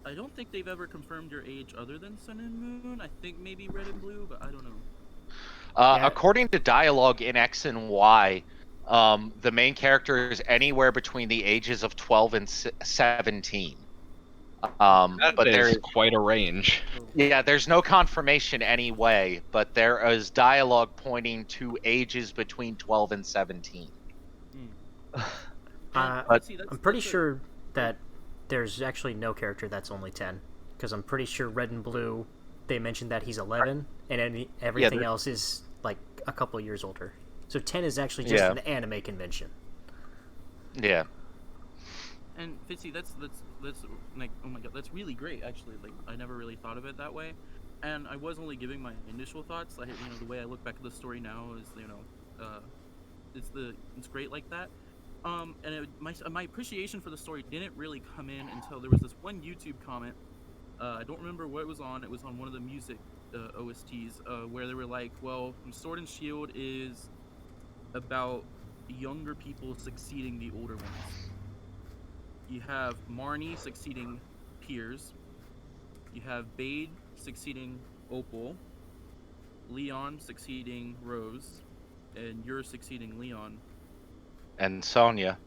I don't think they've ever confirmed your age other than Sun and Moon. I think maybe Red and Blue, but I don't know. Yeah. According to dialogue in X and Y, the main character is anywhere between the ages of 12 and 17. That But is quite a range. yeah, there's no confirmation anyway, but there is dialogue pointing to ages between 12 and 17. And But- see, I'm pretty that's sure that there's actually no character that's only 10. Because I'm pretty sure Red and Blue, they mentioned that he's 11, and everything else is like a couple of years older. So 10 is actually just an anime convention. Yeah. And Fitzy, that's like, oh my god, that's really great actually. Like I never really thought of it that way, and I was only giving my initial thoughts. Like the way I look back at the story now is it's great like that. And my appreciation for the story didn't really come in until there was this one YouTube comment. I don't remember what it was on. It was on one of the music OSTs where they were like, well, Sword and Shield is about younger people succeeding the older ones. You have Marnie succeeding Piers. You have Bade succeeding Opal. Leon succeeding Rose. And you're succeeding Leon. And Sonia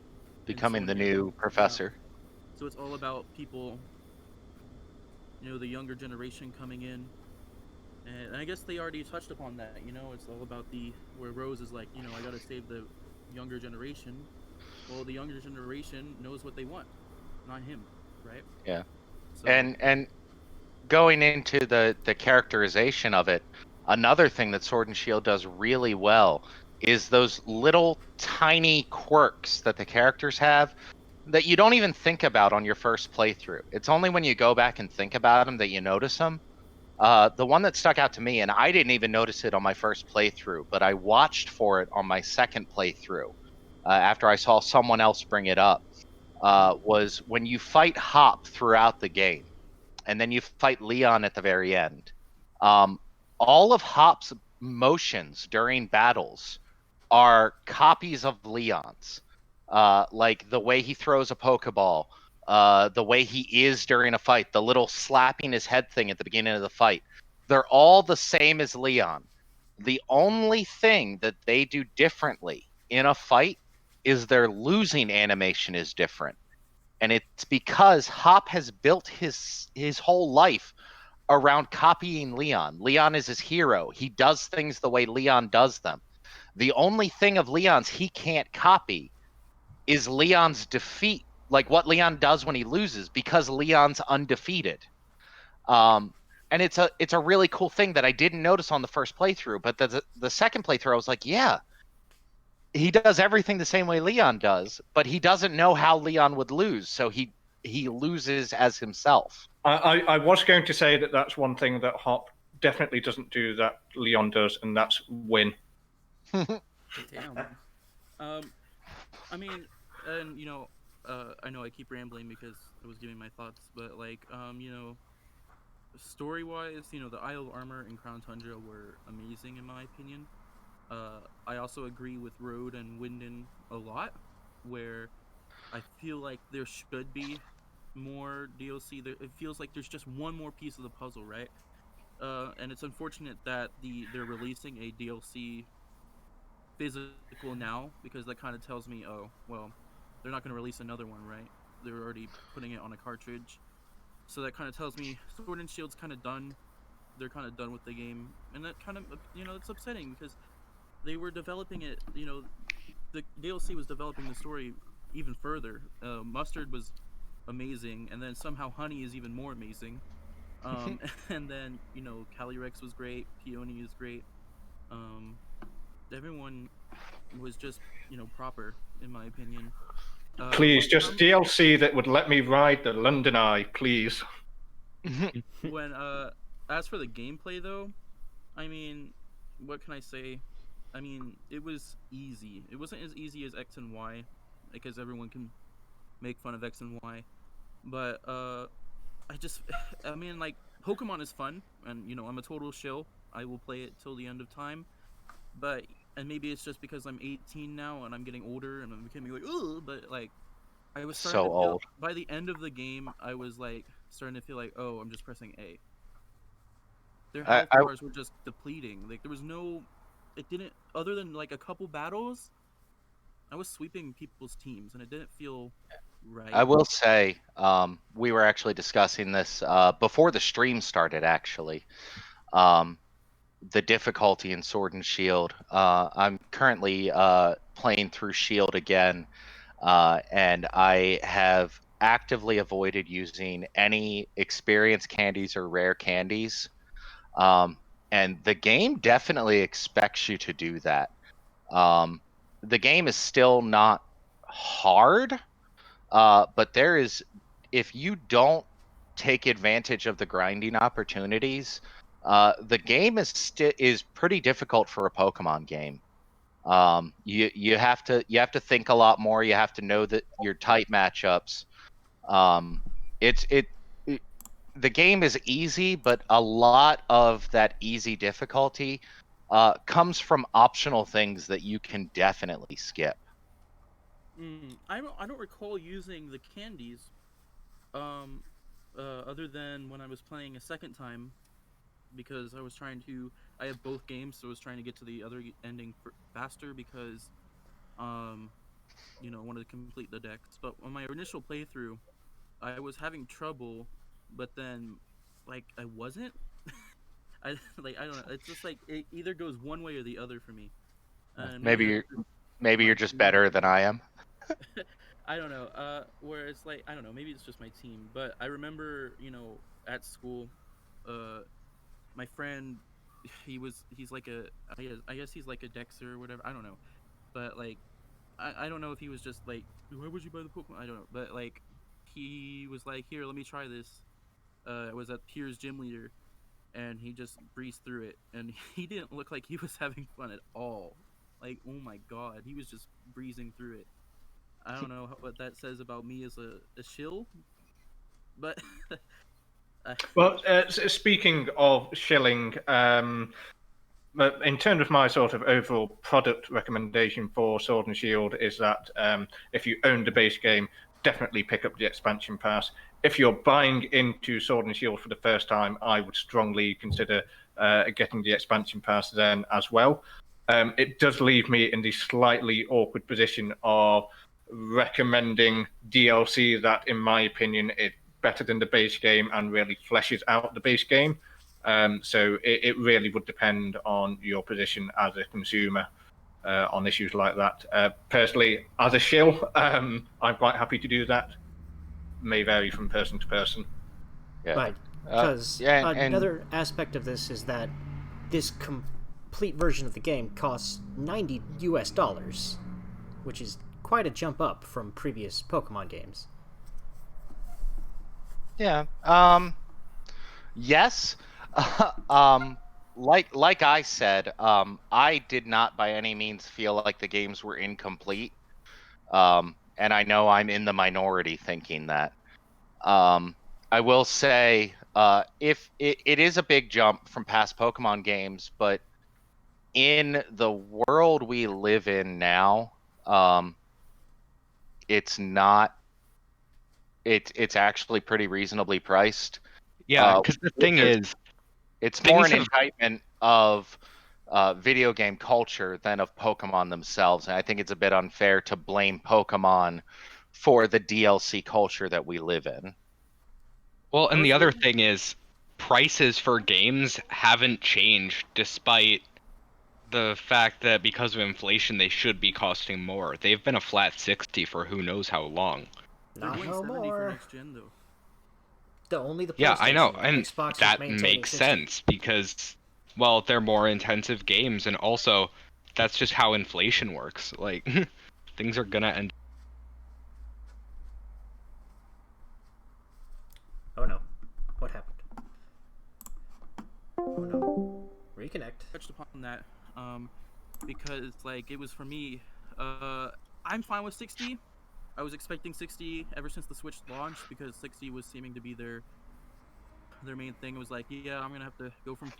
becoming the Sonia. new professor. So it's all about people, the younger generation coming in. And I guess they already touched upon that, it's all about where Rose is like, I gotta save the younger generation. Well, the younger generation knows what they want, not him, right? Yeah. So, And going into the characterization of it, another thing that Sword and Shield does really well is those little tiny quirks that the characters have that you don't even think about on your first playthrough. It's only when you go back and think about them that you notice them. The one that stuck out to me, and I didn't even notice it on my first playthrough, but I watched for it on my second playthrough after I saw someone else bring it up, was when you fight Hop throughout the game, and then you fight Leon at the very end. All of Hop's motions during battles are copies of Leon's. Like the way he throws a Pokeball, the way he is during a fight, the little slapping his head thing at the beginning of the fight. They're all the same as Leon. The only thing that they do differently in a fight is their losing animation is different. And it's because Hop has built his whole life around copying Leon. Leon is his hero. He does things the way Leon does them. The only thing of Leon's he can't copy is Leon's defeat, like what Leon does when he loses, because Leon's undefeated. And it's a really cool thing that I didn't notice on the first playthrough, but the second playthrough I was like, yeah, he does everything the same way Leon does, but he doesn't know how Leon would lose, so he loses as himself. I was going to say that that's one thing that Hop definitely doesn't do that Leon does, and that's win. damn. I mean, and I know I keep rambling because I was giving my thoughts, but like, story-wise, the Isle of Armor and Crown Tundra were amazing in my opinion. I also agree with Rode and Wyndon a lot, where I feel like there should be more DLC, it feels like there's just one more piece of the puzzle, right? And it's unfortunate that they're releasing a DLC physical now, because that kind of tells me, oh well, they're not going to release another one, right? They're already putting it on a cartridge, so that kind of tells me Sword and Shield's kind of done. They're kind of done with the game, and that kind of, it's upsetting because they were developing it. The DLC was developing the story even further. Mustard was amazing, and then somehow Honey is even more amazing. And then Calyrex was great, Peony is great. Um, Everyone was just proper, in my opinion. Please, When it just comes DLC that would let me ride the London Eye, please. when as for the gameplay though, I mean, what can I say? I mean, it was easy. It wasn't as easy as X and Y, because everyone can make fun of X and Y. But I just, I mean, like, Pokemon is fun, and I'm a total shill. I will play it till the end of time. But and maybe it's just because I'm 18 now and I'm getting older and I'm becoming like, oh, but like, I was starting So to feel old. by the end of the game, I was like starting to feel like, oh, I'm just pressing A. Their I, health I bars were just depleting. Like there was no, it didn't, other than like a couple battles, I was sweeping people's teams and it didn't feel right. I will say, we were actually discussing this before the stream started. Actually, um, the difficulty in Sword and Shield. I'm currently playing through Shield again, and I have actively avoided using any experience candies or rare candies. Um, and the game definitely expects you to do that. Um, the game is still not hard, but there is, if you don't take advantage of the grinding opportunities, the game is pretty difficult for a Pokemon game. You have to think a lot more. You have to know that your type matchups. Um, it's it the game is easy, but a lot of that easy difficulty comes from optional things that you can definitely skip. I don't recall using the candies, um, other than when I was playing a second time, because I have both games, so I was trying to get to the other ending faster because um I wanted to complete the decks. But on my initial playthrough, I was having trouble, but then like I wasn't. I don't know. It's just like it either goes one way or the other for me. Maybe Maybe that's you're just maybe my you're just team. better than I am. I don't know. Where it's like I don't know. Maybe it's just my team. But I remember, at school, uh, my friend, he's like I guess he's like a Dexter or whatever. I don't know. But like I don't know if he was just like, why would you buy the Pokemon? I don't know. But like he was like, here, let me try this. It was at Pier's gym leader, and he just breezed through it, and he didn't look like he was having fun at all. Like, oh my god, he was just breezing through it. I don't know what that says about me as a shill, but uh, Well, speaking of shilling, but in terms of my sort of overall product recommendation for Sword and Shield is that if you own the base game, definitely pick up the expansion pass. If you're buying into Sword and Shield for the first time, I would strongly consider getting the expansion pass then as well. It does leave me in the slightly awkward position of recommending DLC that, in my opinion, is better than the base game and really fleshes out the base game. So it really would depend on your position as a consumer on issues like that. Personally, as a shill, I'm quite happy to do that. May vary from person to person. Yeah. Right. Because Yeah, and another aspect of this is that this complete version of the game costs $90, which is quite a jump up from previous Pokemon games. yeah. Yes. Like I said, I did not by any means feel like the games were incomplete. And I know I'm in the minority thinking that. Um, I will say, if it is a big jump from past Pokemon games, but in the world we live in now, it's not it's actually pretty reasonably priced. Yeah, because the thing is, It's more things an have indictment of video game culture than of Pokemon themselves. And I think it's a bit unfair to blame Pokemon for the DLC culture that we live in. well, I and was the other really- thing is, prices for games haven't changed despite the fact that because of inflation they should be costing more. They've been a flat 60 for who knows how long. They're Not going no 70 for more. next gen though. Only the Yeah, I know, PlayStation. and Xbox is that maintaining makes 60. sense because, well, they're more intensive games, and also that's just how inflation works. Like, things are gonna end. Oh no. What happened? Oh no. Reconnect. Touched upon that, because like it was for me. I'm fine with 60. I was expecting 60 ever since the Switch launched because 60 was seeming to be their main thing. It was like, yeah, I'm gonna have to go from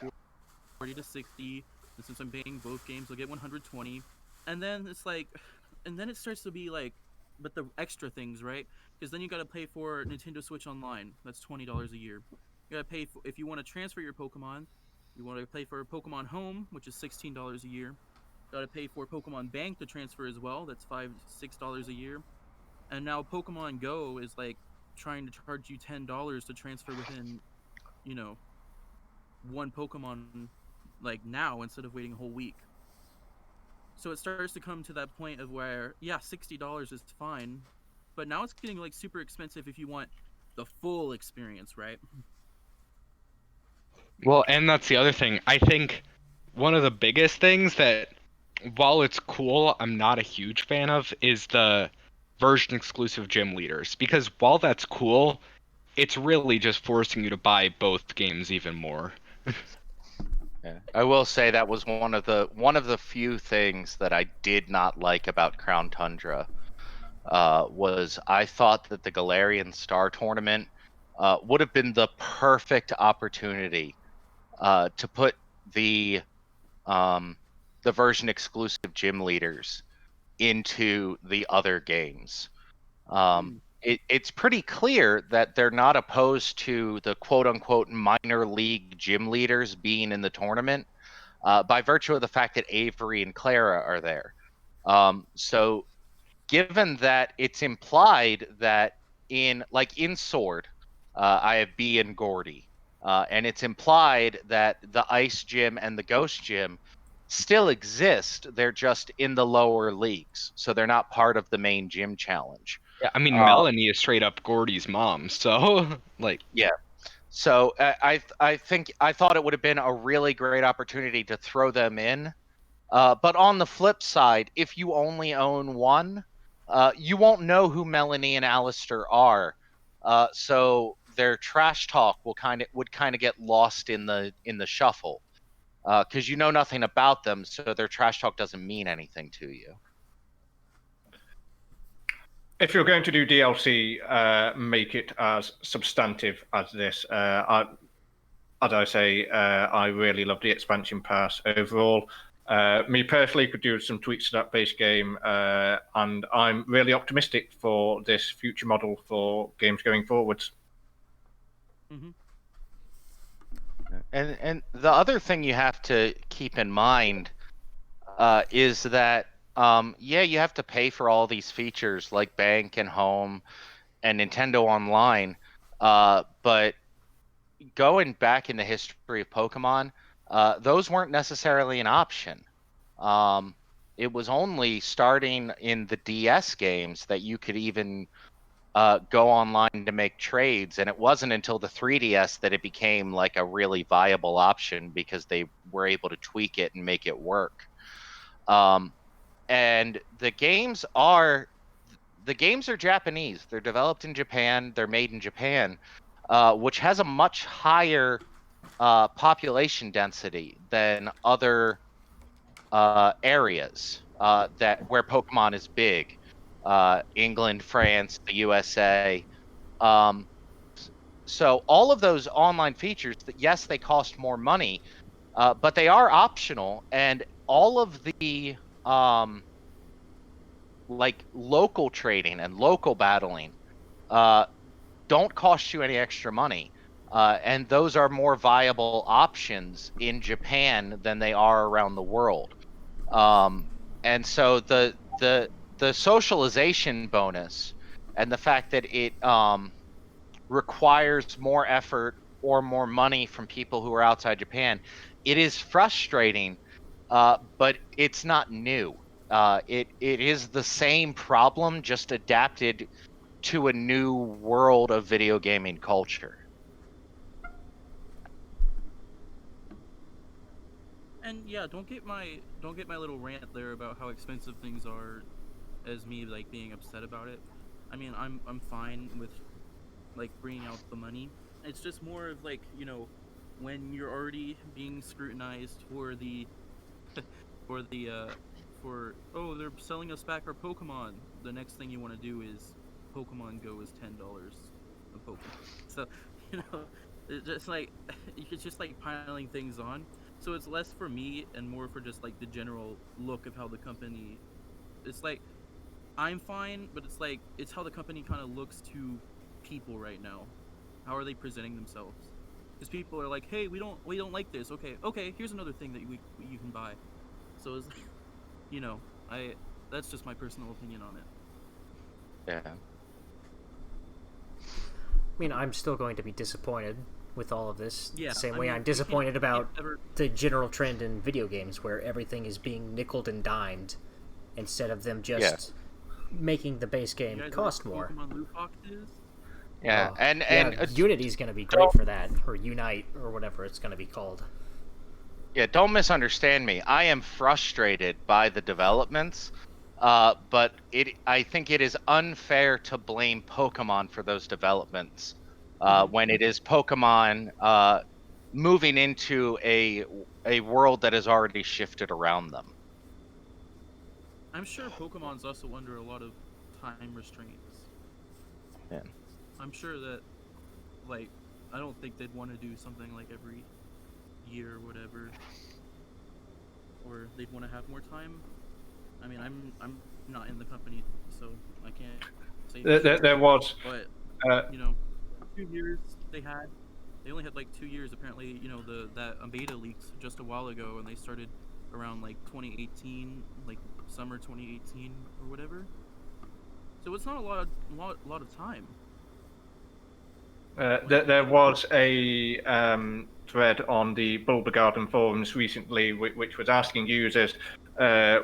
40 to 60, and since I'm paying both games, I'll get 120. And then it's like, and then it starts to be like, but the extra things, right? Because then you gotta pay for Nintendo Switch Online. That's $20 a year. You gotta pay if you want to transfer your Pokemon. You want to pay for Pokemon Home, which is $16 a year. Gotta pay for Pokemon Bank to transfer as well. That's $6 a year. And now Pokemon Go is like trying to charge you $10 to transfer within, you know, one Pokemon like now instead of waiting a whole week. So it starts to come to that point of where, yeah, $60 is fine, but now it's getting like super expensive if you want the full experience, right? Well, and that's the other thing. I think one of the biggest things that, while it's cool, I'm not a huge fan of is the version exclusive gym leaders. Because while that's cool, it's really just forcing you to buy both games even more. Yeah. I will say that was one of the few things that I did not like about Crown Tundra. Was I thought that the Galarian Star Tournament would have been the perfect opportunity to put um, the version exclusive gym leaders into the other games. It's pretty clear that they're not opposed to the quote unquote minor league gym leaders being in the tournament by virtue of the fact that Avery and Clara are there. So given that it's implied that in Sword, I have B and Gordy, and it's implied that the Ice Gym and the Ghost Gym still exist. They're just in the lower leagues, so they're not part of the main gym challenge. Yeah, I mean, Uh, Melanie is straight up Gordy's mom, so, like, yeah. So I think I thought it would have been a really great opportunity to throw them in. But on the flip side, if you only own one, you won't know who Melanie and Alistair are. So their trash talk would kind of get lost in the shuffle because you know nothing about them, so their trash talk doesn't mean anything to you. If you're going to do DLC, make it as substantive as this. As I say, I really love the expansion pass overall. Me personally could do some tweaks to that base game, and I'm really optimistic for this future model for games going forwards. Mm-hmm. And the other thing you have to keep in mind is that yeah, you have to pay for all these features like bank and home and Nintendo Online, but going back in the history of Pokemon, those weren't necessarily an option. Um, it was only starting in the DS games that you could even go online to make trades, and it wasn't until the 3DS that it became like a really viable option because they were able to tweak it and make it work. Um, and the games are Japanese. They're developed in Japan. They're made in Japan, which has a much higher population density than other areas that where Pokemon is big. England, France, the USA. Um, so all of those online features, that yes, they cost more money, but they are optional, and all of the like local trading and local battling, uh, don't cost you any extra money. And those are more viable options in Japan than they are around the world. And so the socialization bonus and the fact that it requires more effort or more money from people who are outside Japan, it is frustrating, but it's not new. It is the same problem, just adapted to a new world of video gaming culture. And yeah, don't get my little rant there about how expensive things are as me like being upset about it. I mean, I'm fine with like bringing out the money. It's just more of like, when you're already being scrutinized for the for the for oh, they're selling us back our Pokemon. The next thing you want to do is Pokemon Go is $10 a Pokemon. So, it's just like it's just like piling things on. So it's less for me and more for just like the general look of how the company. It's like I'm fine, but it's like it's how the company kind of looks to people right now. How are they presenting themselves? Because people are like, "Hey, we don't like this. Okay, here's another thing that you can buy." So it's I that's just my personal opinion on it. Yeah. I mean, I'm still going to be disappointed with all of this. Yeah, the same I way mean, I'm you disappointed about never- the general trend in video games where everything is being nickeled and dimed instead of them just making the base You game guys know cost what more. Pokemon loot box is? Yeah, Oh, and Unity's going to be great for that, or Unite, or whatever it's going to be called. yeah, don't misunderstand me. I am frustrated by the developments, but I think it is unfair to blame Pokemon for those developments when it is Pokemon moving into a world that has already shifted around them. I'm sure Pokemon's also under a lot of time restraints. Yeah. I'm sure that, like, I don't think they'd want to do something like every year or whatever, or they'd want to have more time. I mean, I'm not in the company, so I can't say for sure. There was. But Uh, 2 years they only had like 2 years apparently. That beta leaked just a while ago, and they started around like 2018, like summer 2018 or whatever. So it's not a lot of time. there was a thread on the Bulbagarden forums recently which was asking users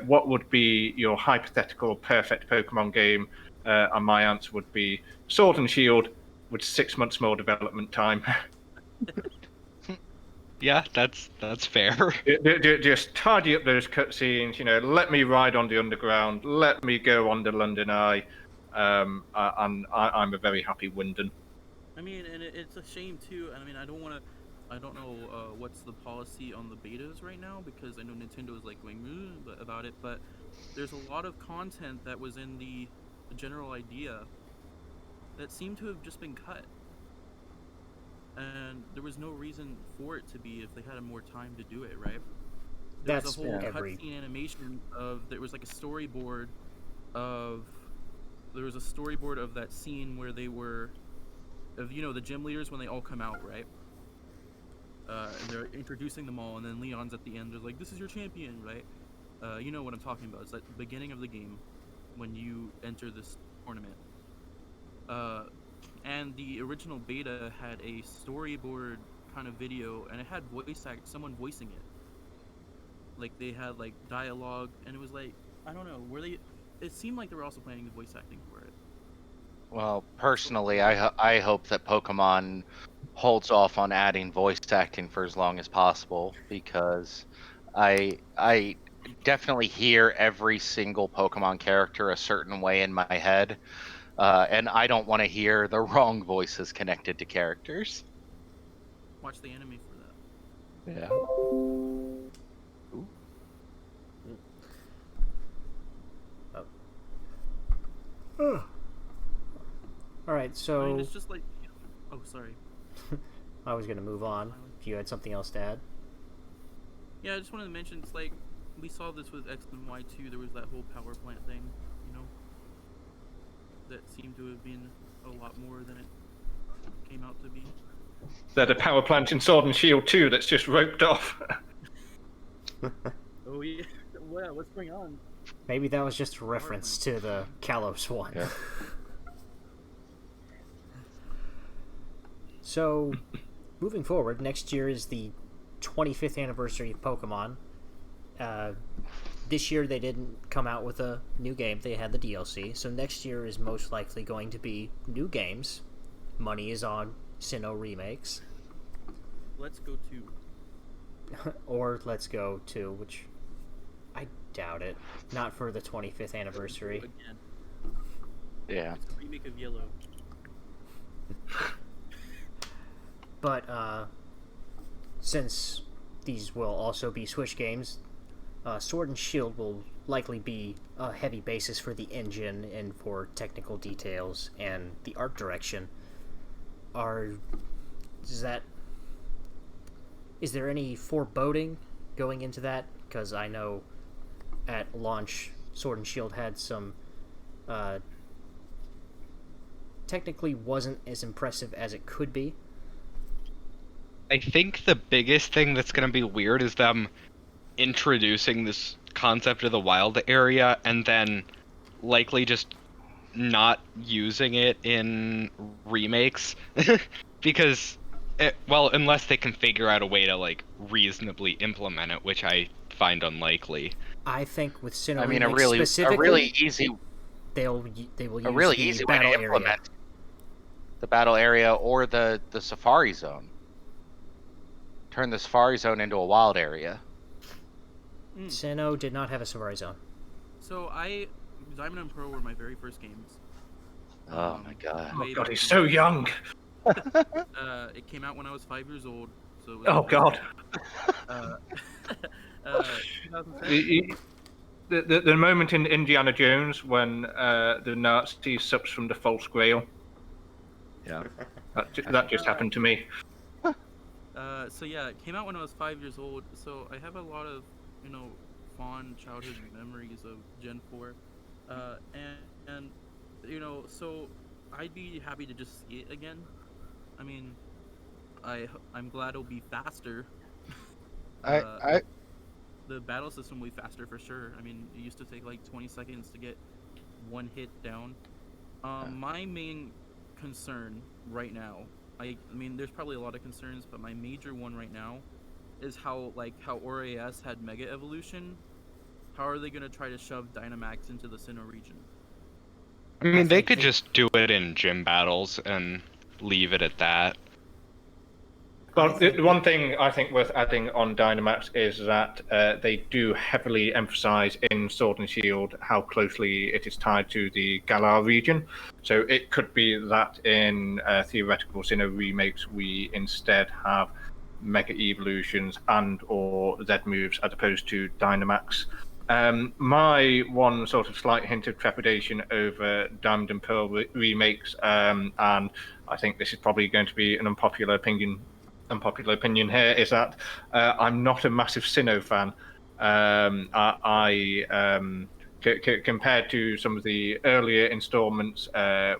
what would be your hypothetical perfect Pokemon game, and my answer would be Sword and Shield with 6 months more development time. Yeah, that's fair. Just tidy up those cutscenes, let me ride on the underground, let me go on the London Eye, and I'm a very happy Wyndon. I mean, and it's a shame too. I mean, I don't know what's the policy on the betas right now, because I know Nintendo is like going about it, but there's a lot of content that was in the general idea that seemed to have just been cut, and there was no reason for it to be if they had more time to do it, right? There was a whole cutscene animation there was like a storyboard of that scene where they were the gym leaders when they all come out, right? And they're introducing them all, and then Leon's at the end. They're like, "This is your champion," right? You know what I'm talking about. It's at the beginning of the game when you enter this tournament. And the original beta had a storyboard kind of video, and it had someone voicing it. Like they had like dialogue, and it was like, I don't know, it seemed like they were also planning the voice acting for it. Well, personally, I hope that Pokemon holds off on adding voice acting for as long as possible, because I definitely hear every single Pokemon character a certain way in my head, and I don't want to hear the wrong voices connected to characters. Watch the anime for that. Yeah. All right, so I mean, it's just like, oh, sorry. I was going to move on. If you had something else to add. Yeah, I just wanted to mention, it's like, we saw this with X and Y too. There was that whole power plant thing, that seemed to have been a lot more than it came out to be. There's a power plant in Sword and Shield 2 that's just roped off. Oh yeah, well, what's going on? Maybe that was just a reference to the Kalos one. Yeah. So, moving forward, next year is the 25th anniversary of Pokemon. This year they didn't come out with a new game, they had the DLC, so next year is most likely going to be new games. Money is on Sinnoh remakes. Let's Go 2. Or Let's Go 2, which I doubt it. Not for the 25th anniversary. Again. Yeah. It's a remake of Yellow. But, since these will also be Switch games, Sword and Shield will likely be a heavy basis for the engine and for technical details and the art direction. Is there any foreboding going into that? Because I know at launch, Sword and Shield had some technically wasn't as impressive as it could be. I think the biggest thing that's going to be weird is them introducing this concept of the wild area and then likely just not using it in remakes because unless they can figure out a way to like reasonably implement it, which I find unlikely. I think with Sinnoh I mean, remakes a really easy, they will use a really the easy way to battle implement area. the battle area or the Safari Zone. Turn the Safari Zone into a wild area. Sinnoh did not have a Safari Zone. So Diamond and Pearl were my very first games. Oh my god. Oh god, he's so young. It came out when I was 5 years old. So it was Oh god. 2007. The moment in Indiana Jones when the Nazi sups from the false grail. Yeah. That just happened to me. So yeah, it came out when I was 5 years old. So I have a lot of, fond childhood memories of Gen 4, and so I'd be happy to just see it again. I mean, I'm glad it'll be faster. The battle system will be faster for sure. I mean, it used to take like 20 seconds to get one hit down. My main concern right now, I mean, there's probably a lot of concerns, but my major one right now is how ORAS had Mega Evolution. How are they going to try to shove Dynamaxx into the Sinnoh region? I mean, they could just do it in gym battles and leave it at that. Well, the one thing I think worth adding on Dynamaxx is that they do heavily emphasize in Sword and Shield how closely it is tied to the Galar region. So it could be that in theoretical Sinnoh remakes we instead have Mega Evolutions and or Z moves as opposed to Dynamaxx. My one sort of slight hint of trepidation over Diamond and Pearl remakes, and I think this is probably going to be an unpopular opinion here, is that I'm not a massive Sinnoh fan. Compared to some of the earlier installments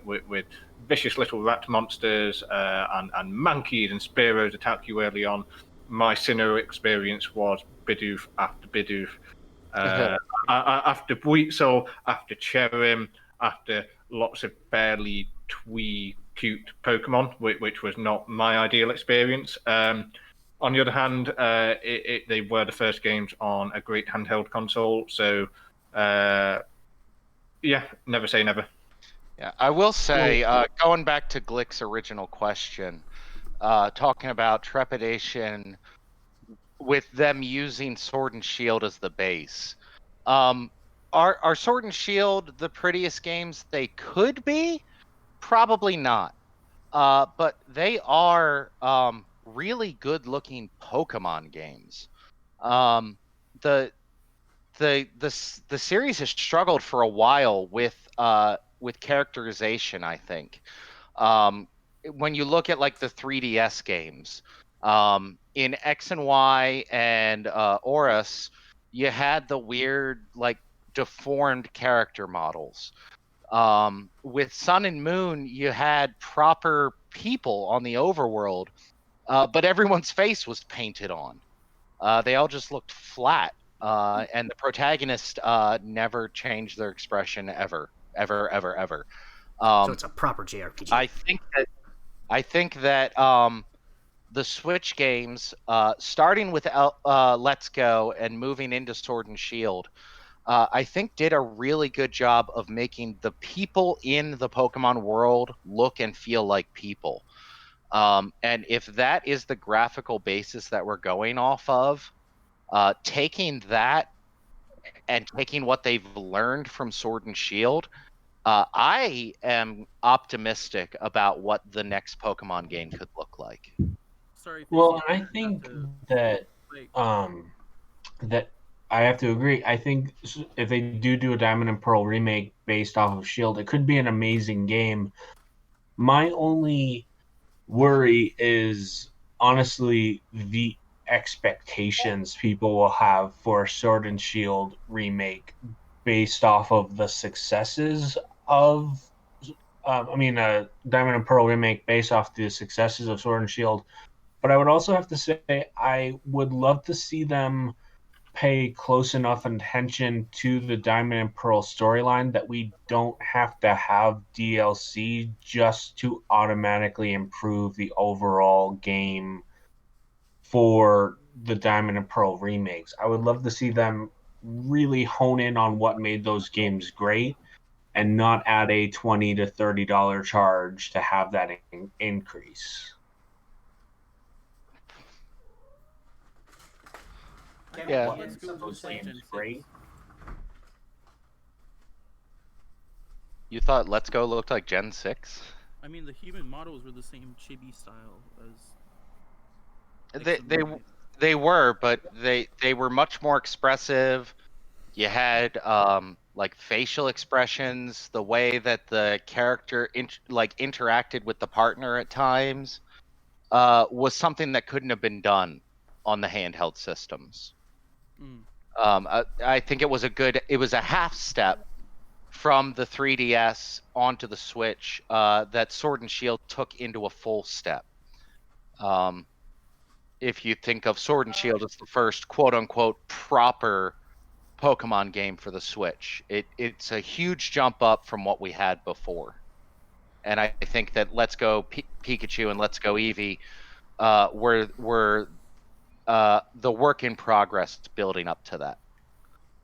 with vicious little rat monsters and Mankeys and Spearows attack you early on, my Sinnoh experience was Bidoof after Bidoof. After Buizel, after Cherim, after lots of barely twee cute Pokemon, which was not my ideal experience. On the other hand, they were the first games on a great handheld console, so yeah, never say never. Yeah, I will say, going back to Glik's original question, talking about trepidation with them using Sword and Shield as the base. Are Sword and Shield the prettiest games they could be? Probably not. But they are really good-looking Pokemon games. The series has struggled for a while with characterization, I think. When you look at like the 3DS games, in X and Y and Oris, you had the weird like deformed character models. With Sun and Moon, you had proper people on the overworld, but everyone's face was painted on. They all just looked flat, and the protagonist never changed their expression ever, ever, ever, ever. So it's a proper JRPG. I think that the Switch games, starting with Let's Go and moving into Sword and Shield, I think did a really good job of making the people in the Pokemon world look and feel like people. And if that is the graphical basis that we're going off of, taking that and taking what they've learned from Sword and Shield, I am optimistic about what the next Pokemon game could look like. Sorry, Well, Fitzy, and I think that like, that I have to agree. I think if they do a Diamond and Pearl remake based off of Shield, it could be an amazing game. My only worry is honestly the expectations people will have for a Sword and Shield remake based off of the successes of Diamond and Pearl remake based off the successes of Sword and Shield. But I would also have to say I would love to see them pay close enough attention to the Diamond and Pearl storyline that we don't have to have DLC just to automatically improve the overall game for the Diamond and Pearl remakes. I would love to see them really hone in on what made those games great and not add a $20 to $30 charge to have that increase. Yeah. Let's go Those with like games Gen 6. great. You thought Let's Go looked like Gen 6? I mean, the human models were the same chibi style as. They were, but they were much more expressive. You had like facial expressions, the way that the character interacted with the partner at times was something that couldn't have been done on the handheld systems. Mm. I think it was a half step from the 3DS onto the Switch that Sword and Shield took into a full step. If you think of Sword and Shield as the first quote unquote proper Pokemon game for the Switch, it's a huge jump up from what we had before. And I think that Let's Go Pikachu and Let's Go Eevee were the work in progress building up to that.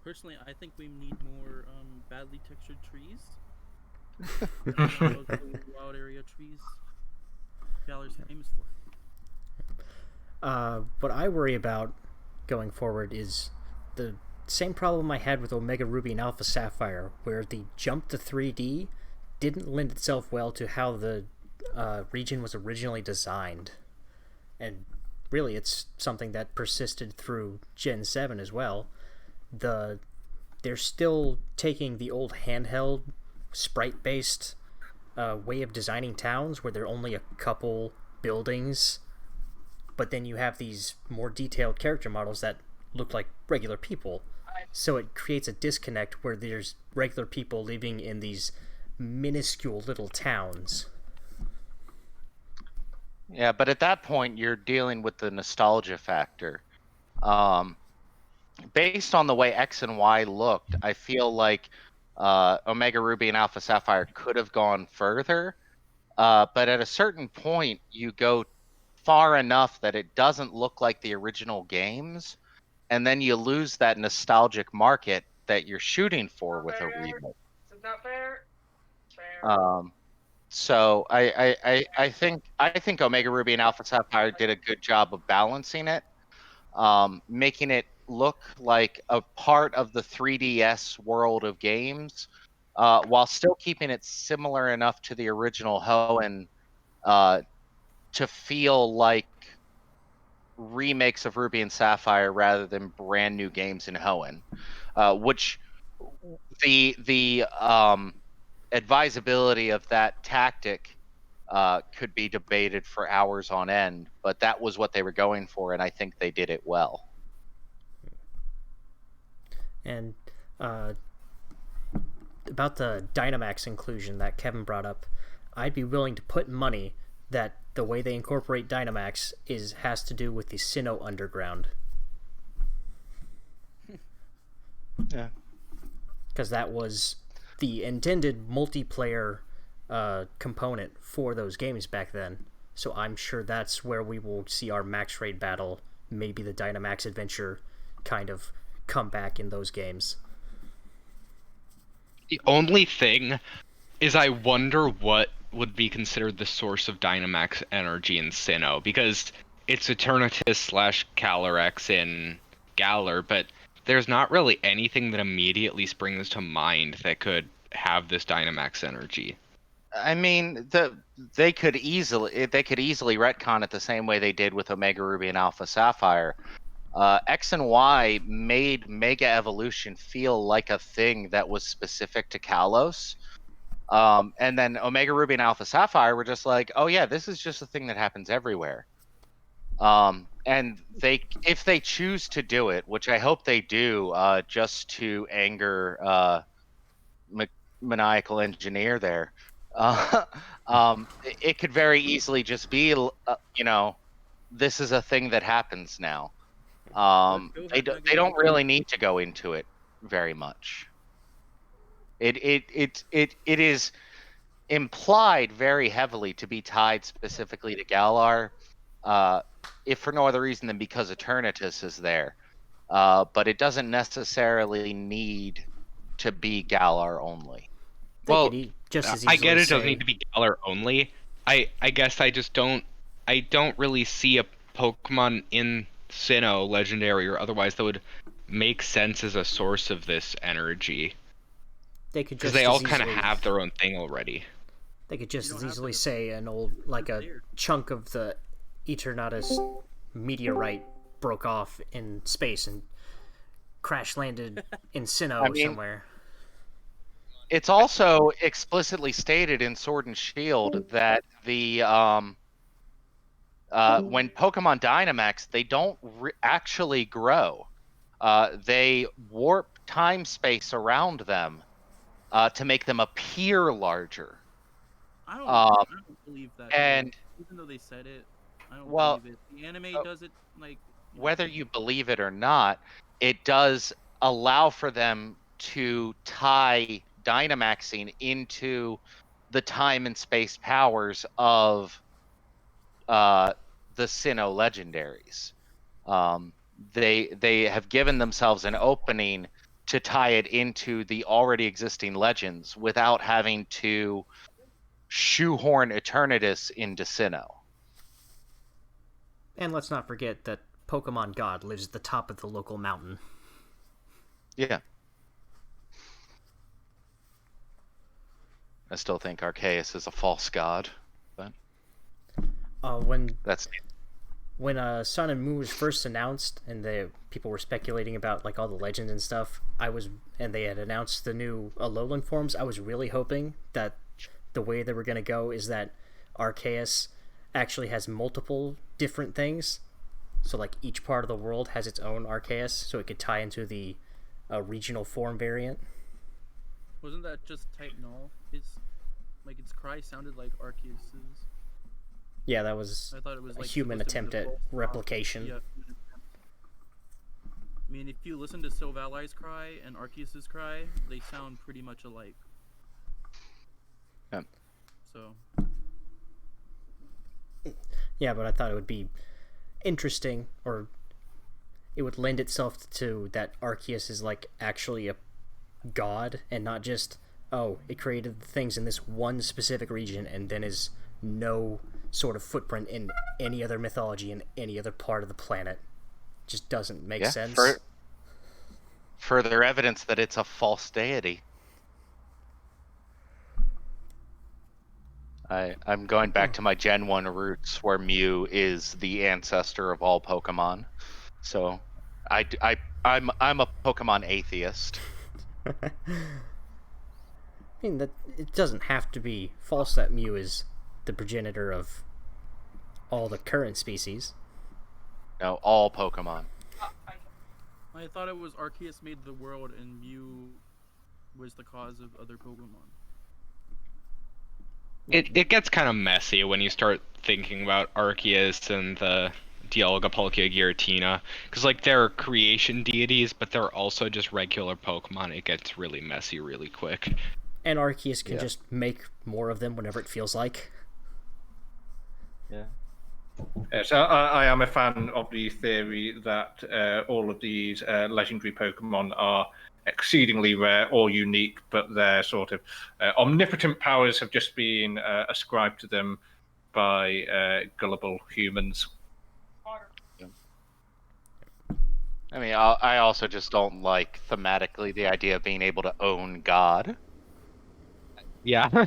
Personally, I think we need more badly textured trees. Wild area trees. Galarian's famous for. What I worry about going forward is the same problem I had with Omega Ruby and Alpha Sapphire, where the jump to 3D didn't lend itself well to how the region was originally designed. And really, it's something that persisted through Gen 7 as well. They're still taking the old handheld, sprite-based way of designing towns, where there are only a couple buildings, but then you have these more detailed character models that look like regular people. So it creates a disconnect where there's regular people living in these minuscule little towns. Yeah, but at that point, you're dealing with the nostalgia factor. Based on the way X and Y looked, I feel like Omega Ruby and Alpha Sapphire could have gone further. But at a certain point, you go far enough that it doesn't look like the original games, and then you lose that nostalgic market that you're shooting for with a remake. It's not fair. Fair. So I think Omega Ruby and Alpha Sapphire did a good job of balancing it, making it look like a part of the 3DS world of games, while still keeping it similar enough to the original Hoenn to feel like remakes of Ruby and Sapphire rather than brand new games in Hoenn, which the advisability of that tactic could be debated for hours on end, but that was what they were going for, and I think they did it well. And about the Dynamaxx inclusion that Kevin brought up, I'd be willing to put money that the way they incorporate Dynamaxx has to do with the Sinnoh Underground. Yeah. Because that was the intended multiplayer component for those games back then. So I'm sure that's where we will see our max raid battle, maybe the Dynamaxx Adventure, kind of come back in those games. The only thing is I wonder what would be considered the source of Dynamaxx energy in Sinnoh, because it's Eternatus / Calyrex in Galar, but there's not really anything that immediately springs to mind that could have this Dynamaxx energy. I mean, they could easily retcon it the same way they did with Omega Ruby and Alpha Sapphire. X and Y made Mega Evolution feel like a thing that was specific to Kalos. And then Omega Ruby and Alpha Sapphire were just like, oh yeah, this is just a thing that happens everywhere. And if they choose to do it, which I hope they do, just to anger maniacal engineer there, it could very easily just be, this is a thing that happens now. They don't really need to go into it very much. It is implied very heavily to be tied specifically to Galar, if for no other reason than because Eternatus is there. But it doesn't necessarily need to be Galar only. Well, just as I get it say... doesn't need to be Galar only. I guess I don't really see a Pokemon in Sinnoh, legendary or otherwise, that would make sense as a source of this energy. Because they all kind of have their own thing already. They could just as easily say an old, like a chunk of the Eternatus meteorite broke off in space and crash landed in Sinnoh somewhere. It's also explicitly stated in Sword and Shield that the when Pokemon Dynamax, they don't actually grow. They warp time space around them to make them appear larger. I don't believe that. And even though they said it, I don't believe it. The anime does it like. Whether you believe it or not, it does allow for them to tie Dynamaxing into the time and space powers of the Sinnoh legendaries. They have given themselves an opening to tie it into the already existing legends without having to shoehorn Eternatus into Sinnoh. And let's not forget that Pokemon God lives at the top of the local mountain. Yeah. I still think Arceus is a false god, but when Sun and Moon was first announced, and people were speculating about like all the legends and stuff, and they had announced the new Alolan forms, I was really hoping that the way they were going to go is that Arceus actually has multiple different things. So like each part of the world has its own Arceus, so it could tie into the regional form variant. Wasn't that just type null? Its cry sounded like Arceus's. Yeah, that was, I thought it was a human attempt at replication. Yeah. I mean, if you listen to Silvali's cry and Arceus's cry, they sound pretty much alike. Yeah. So. Yeah, but I thought it would be interesting, or it would lend itself to that Arceus is like actually a god and not just, oh, it created things in this one specific region and then is no sort of footprint in any other mythology in any other part of the planet. Just doesn't make sense. Further evidence that it's a false deity. I'm going back to my Gen 1 roots where Mew is the ancestor of all Pokemon. So I'm a Pokemon atheist. I mean, that it doesn't have to be false that Mew is the progenitor of all the current species. No, all Pokemon. I thought it was Arceus made the world and Mew was the cause of other Pokemon. It gets kind of messy when you start thinking about Arceus and the Dialga, Palkia, Giratina, because like they're creation deities, but they're also just regular Pokemon. It gets really messy really quick. And Arceus can just make more of them whenever it feels like. Yeah. Yes, I am a fan of the theory that all of these legendary Pokemon are exceedingly rare or unique, but their sort of omnipotent powers have just been ascribed to them by gullible humans. I mean, I also just don't like thematically the idea of being able to own God. Yeah.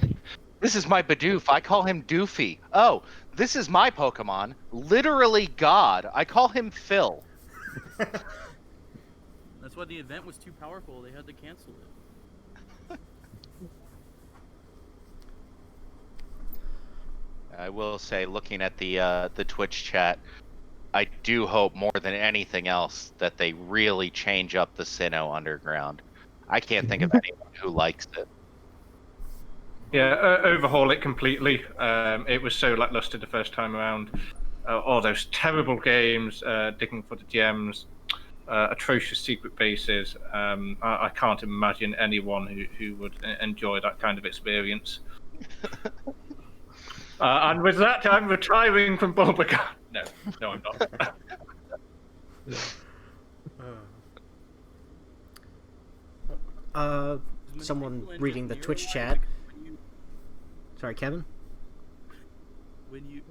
This is my Bidoof. I call him Doofy. Oh, this is my Pokemon. Literally God. I call him Phil. That's why the event was too powerful. They had to cancel it. I will say, looking at the Twitch chat, I do hope more than anything else that they really change up the Sinnoh Underground. I can't think of anyone who likes it. Yeah, overhaul it completely. It was so lackluster the first time around. All those terrible games, digging for the gems, atrocious secret bases. I can't imagine anyone who would enjoy that kind of experience. And with that, I'm retiring from Bulbagarden. No, I'm not. Someone reading the Twitch chat. Sorry, Kevin? When you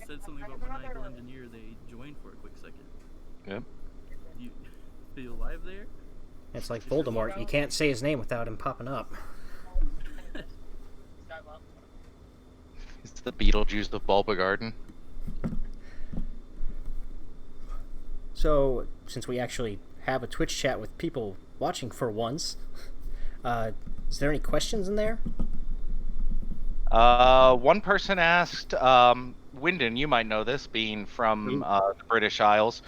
said something about Maniacal Engineer, they joined for a quick second. Yep. Are you alive there? It's like Voldemort. You can't say his name without him popping up. It's the Beetlejuice of Bulbagarden. So, since we actually have a Twitch chat with people watching for once, is there any questions in there? One person asked, Wyndon, you might know this, being from the British Isles.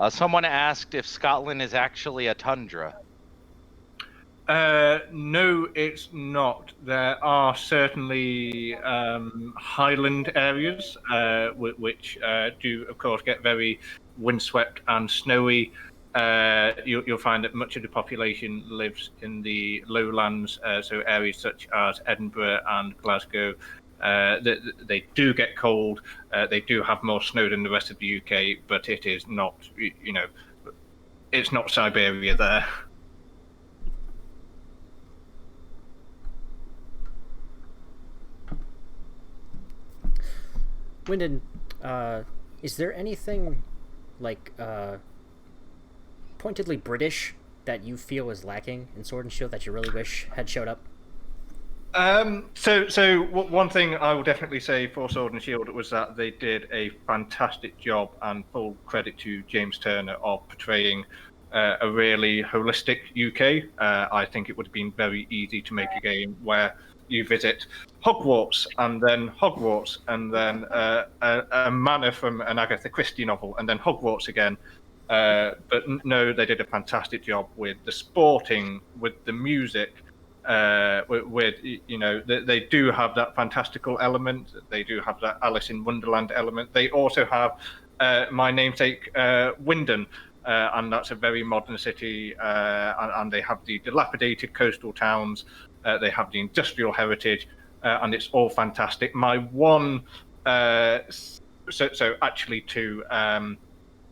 Someone asked if Scotland is actually a tundra. No, it's not. There are certainly highland areas which do, of course, get very windswept and snowy. You'll find that much of the population lives in the lowlands, so areas such as Edinburgh and Glasgow. They do get cold. They do have more snow than the rest of the UK, but it is not, it's not Siberia there. Wyndon, is there anything like pointedly British that you feel is lacking in Sword and Shield that you really wish had showed up? So one thing I will definitely say for Sword and Shield was that they did a fantastic job, and full credit to James Turner, of portraying a really holistic UK. I think it would have been very easy to make a game where you visit Hogwarts and then a manor from an Agatha Christie novel and then Hogwarts again. But no, they did a fantastic job with the sporting, with the music, they do have that fantastical element. They do have that Alice in Wonderland element. They also have my namesake, Wyndon, and that's a very modern city, and they have the dilapidated coastal towns. They have the industrial heritage, and it's all fantastic. My one, actually,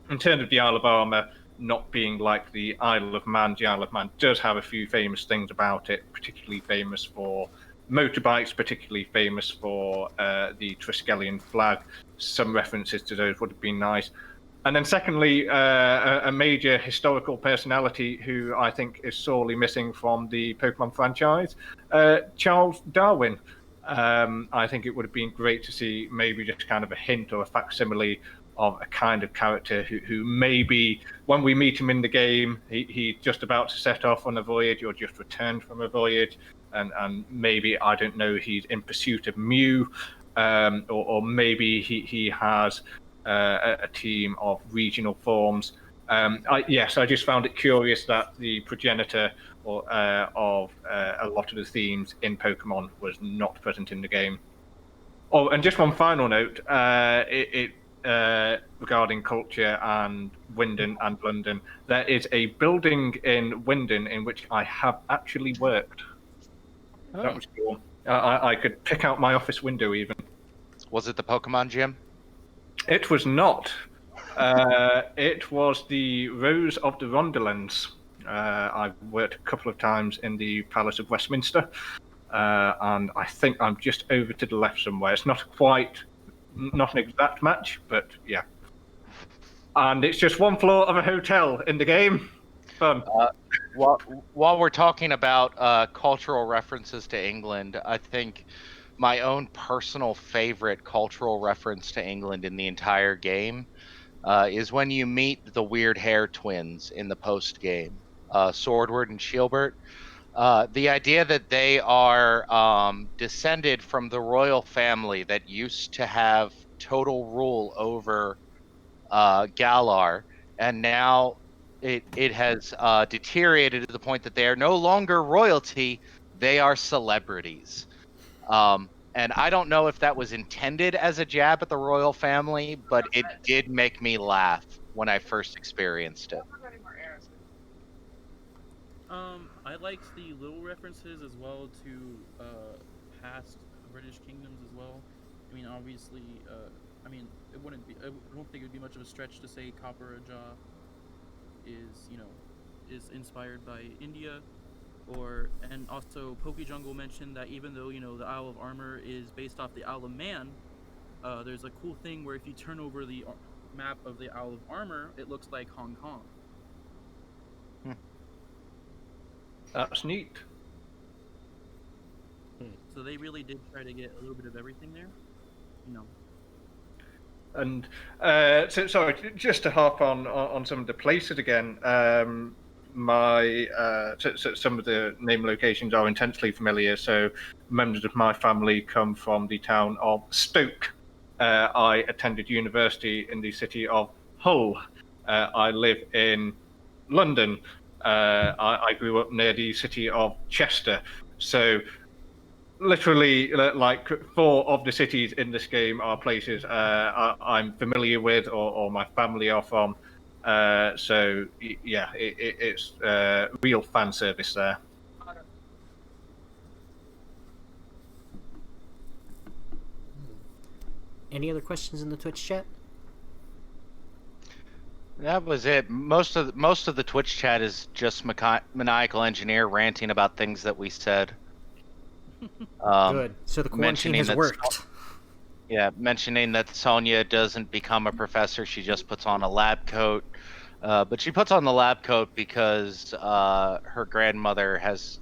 in terms of the Isle of Armor not being like the Isle of Man, the Isle of Man does have a few famous things about it, particularly famous for motorbikes, particularly famous for the Triskelion flag. Some references to those would have been nice. And then secondly, a major historical personality who I think is sorely missing from the Pokemon franchise, Charles Darwin. I think it would have been great to see maybe just kind of a hint or a facsimile of a kind of character who maybe when we meet him in the game, he's just about to set off on a voyage or just returned from a voyage, and maybe, I don't know, he's in pursuit of Mew, or maybe he has a team of regional forms. I just found it curious that the progenitor of a lot of the themes in Pokemon was not present in the game. Oh, and just one final note, regarding culture and Wyndon and London. There is a building in Wyndon in which I have actually worked. That was cool. I could pick out my office window even. Was it the Pokemon gym? It was not. It was the Rose of the Rondelens. I've worked a couple of times in the Palace of Westminster, and I think I'm just over to the left somewhere. It's not an exact match, but yeah. And it's just one floor of a hotel in the game. Fun. While we're talking about cultural references to England, I think my own personal favorite cultural reference to England in the entire game is when you meet the weird hair twins in the post game, Swordward and Shieldbert. The idea that they are descended from the royal family that used to have total rule over Galar, and now it has deteriorated to the point that they are no longer royalty; they are celebrities. And I don't know if that was intended as a jab at the royal family, but it did make me laugh when I first experienced it. I liked the little references as well to past British kingdoms as well. I mean, obviously, it wouldn't be. I don't think it would be much of a stretch to say Copper Jaw is inspired by India, and also Jungle mentioned that even though the Isle of Armor is based off the Isle of Man, there's a cool thing where if you turn over the map of the Isle of Armor, it looks like Hong Kong. That's neat. So they really did try to get a little bit of everything there, And so, sorry, just to harp on some of the places again. Some of the name locations are intensely familiar. So members of my family come from the town of Stoke. I attended university in the city of Hull. I live in London. I grew up near the city of Chester. So literally, like 4 of the cities in this game are places I'm familiar with or my family are from. So yeah, it's real fan service there. Any other questions in the Twitch chat? That was it. Most of the Twitch chat is just maniacal engineer ranting about things that we said. Good. So the quarantine has worked. Mentioning that Sonia doesn't become a professor; she just puts on a lab coat. But she puts on the lab coat because her grandmother has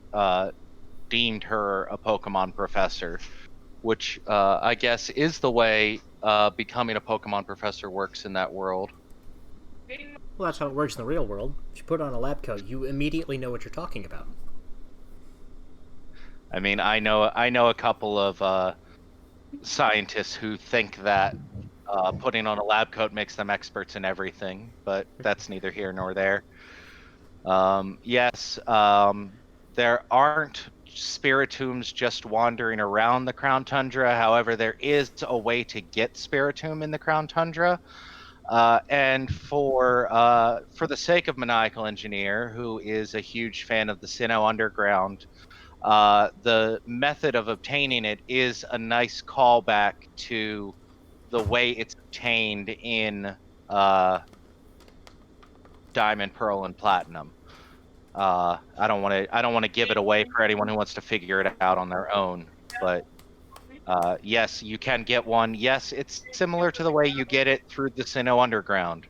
deemed her a Pokemon professor, which I guess is the way becoming a Pokemon professor works in that world. Well, that's how it works in the real world. If you put on a lab coat, you immediately know what you're talking about. I mean, I know a couple of scientists who think that putting on a lab coat makes them experts in everything, but that's neither here nor there. Yes, there aren't Spiritombs just wandering around the Crown Tundra. However, there is a way to get Spiritomb in the Crown Tundra. And for the sake of Maniacal Engineer, who is a huge fan of the Sinnoh Underground, the method of obtaining it is a nice callback to the way it's obtained in Diamond, Pearl, and Platinum. I don't want to give it away for anyone who wants to figure it out on their own, but yes, you can get one. Yes, it's similar to the way you get it through the Sinnoh Underground,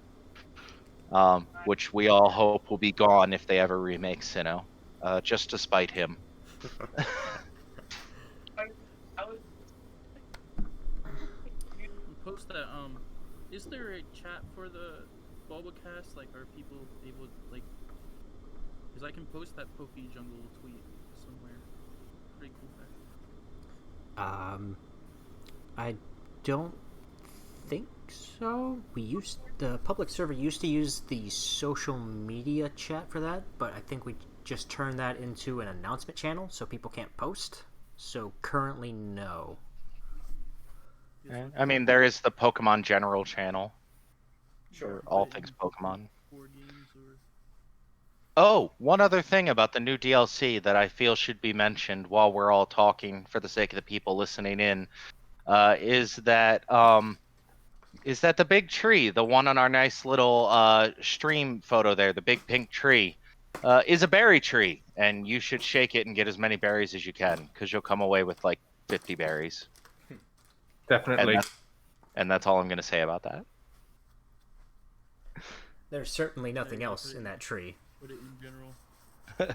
which we all hope will be gone if they ever remake Sinnoh, just to spite him. Post that. Is there a chat for the Bulbacast? Like, are people able like? Because I can post that Jungle tweet somewhere. Pretty cool fact. I don't think so. The public server used to use the social media chat for that, but I think we just turn that into an announcement channel so people can't post. So currently, no. I mean, there is the Pokemon General channel. Sure. All things Pokemon. Board games or... Oh, one other thing about the new DLC that I feel should be mentioned while we're all talking for the sake of the people listening in, is that the big tree, the one on our nice little stream photo there, the big pink tree, is a berry tree, and you should shake it and get as many berries as you can, because you'll come away with like 50 berries. Definitely. And that's all I'm going to say about that. There's certainly nothing else in that tree. Put it in general.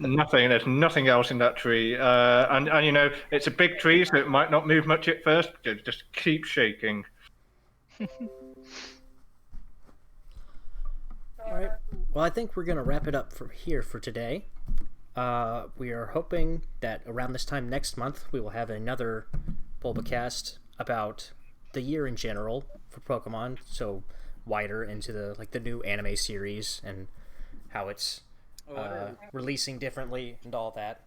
Nothing. There's nothing else in that tree, and you know it's a big tree, so it might not move much at first. Just keep shaking. All right. Well, I think we're going to wrap it up here for today. We are hoping that around this time next month we will have another Bulbacast about the year in general for Pokemon, so wider into the new anime series and how it's releasing differently and all that.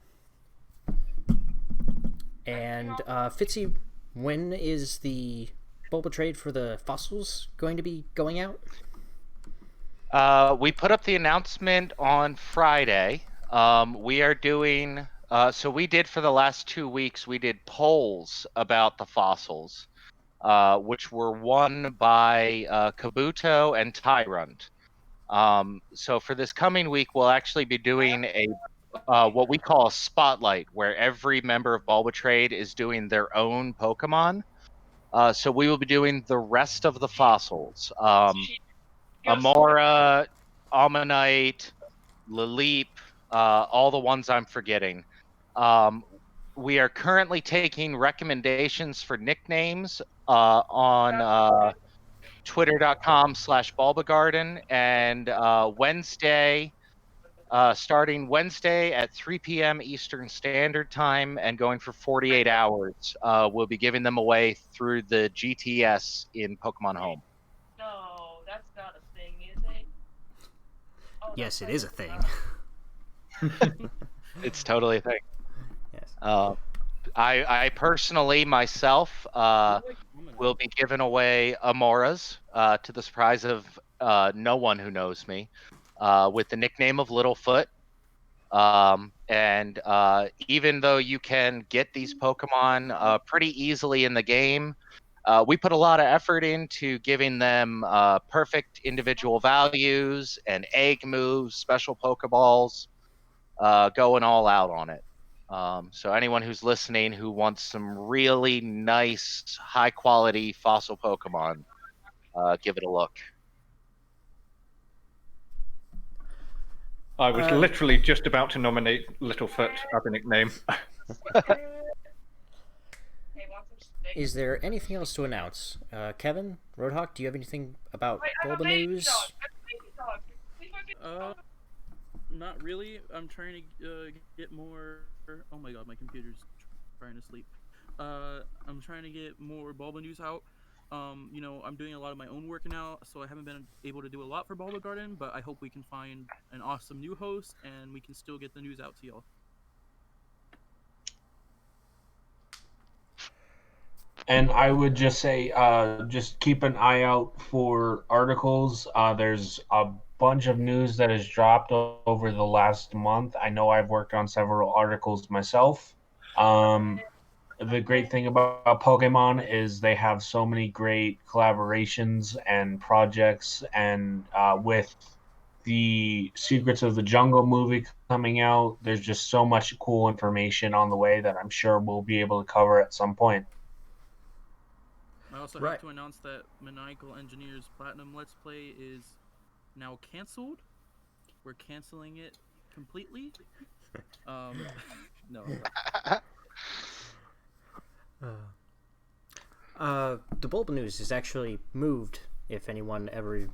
And Fitzy, when is the Bulba trade for the fossils going to be going out? We put up the announcement on Friday. We are doing... so we did for the last 2 weeks, we did polls about the fossils, which were won by Kabuto and Tyrant. So for this coming week, we'll actually be doing a what we call a spotlight, where every member of Bulba Trade is doing their own Pokemon. So we will be doing the rest of the fossils. Amora, Ammonite, Laleep, all the ones I'm forgetting. We are currently taking recommendations for nicknames on twitter.com/Bulbagarden, and starting Wednesday at 3 p.m. Eastern Standard Time and going for 48 hours, we'll be giving them away through the GTS in Pokemon Home. No, that's not a thing, is it? Oh, Yes, it is a thing. It's totally a thing. Yes. I personally, myself, will be giving away Amoras, to the surprise of no one who knows me, with the nickname of Littlefoot. And even though you can get these Pokemon pretty easily in the game, we put a lot of effort into giving them perfect individual values and egg moves, special Pokeballs, going all out on it. So anyone who's listening who wants some really nice, high-quality fossil Pokemon, give it a look. I was literally just about to nominate Littlefoot as a nickname. Is there anything else to announce? Kevin, Rhodehawk, do you have anything about Bulba news? Not really. I'm trying to get more... Oh my god, my computer's trying to sleep. I'm trying to get more Bulba news out. You know, I'm doing a lot of my own work now, so I haven't been able to do a lot for Bulbagarden, but I hope we can find an awesome new host, and we can still get the news out to y'all. And I would just say, just keep an eye out for articles. There's a bunch of news that has dropped over the last month. I know I've worked on several articles myself. The great thing about Pokemon is they have so many great collaborations and projects, and with the Secrets of the Jungle movie coming out, there's just so much cool information on the way that I'm sure we'll be able to cover at some point. I also have to announce that Maniacal Engineer's Platinum Let's Play is now canceled. We're canceling it completely. No. The Bulba news is actually moved. If anyone ever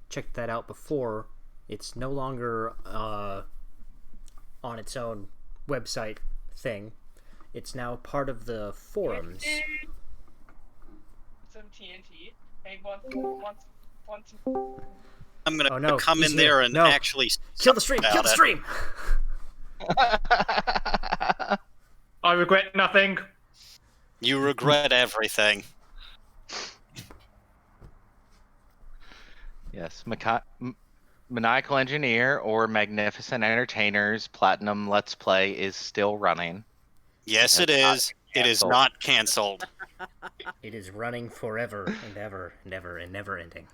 checked that out before, it's no longer on its own website thing. It's now part of the forums. Some TNT. Hey, once. I'm gonna come in there and actually kill the stream. Kill the stream. I regret nothing. You regret everything. Yes, Maniacal Engineer or Magnificent Entertainers Platinum Let's Play is still running. Yes, it It's not is. It is canceled. not canceled. It is running forever and ever and ever and never ending.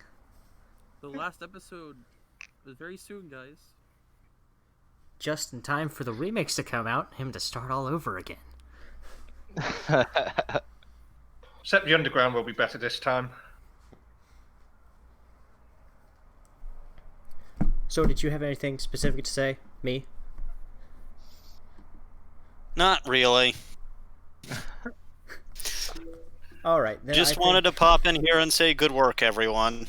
The last episode is very soon, guys. Just in time for the remakes to come out, him to start all over again. Except the underground will be better this time. So, did you have anything specific to say, me? Not really. All right. Then Just wanted to pop in here and say good work, everyone.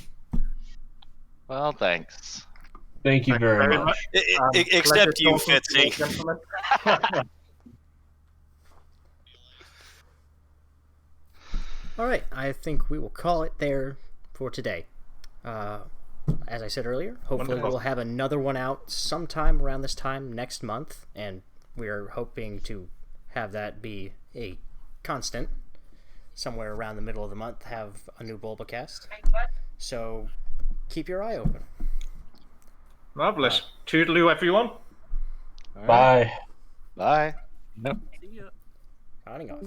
Well, thanks. Thank you very much. Except you, Pleasure talking to you, Fitzy. gentlemen. All right. I think we will call it there for today. As I said earlier, hopefully Wonderful. we'll have another one out sometime around this time next month, and we're hoping to have that be a constant. Somewhere around the middle of the month, have a new Bulbacast. So keep your eye open. Marvellous. Toodaloo, everyone. All right. Bye. Bye. See ya. Signing off.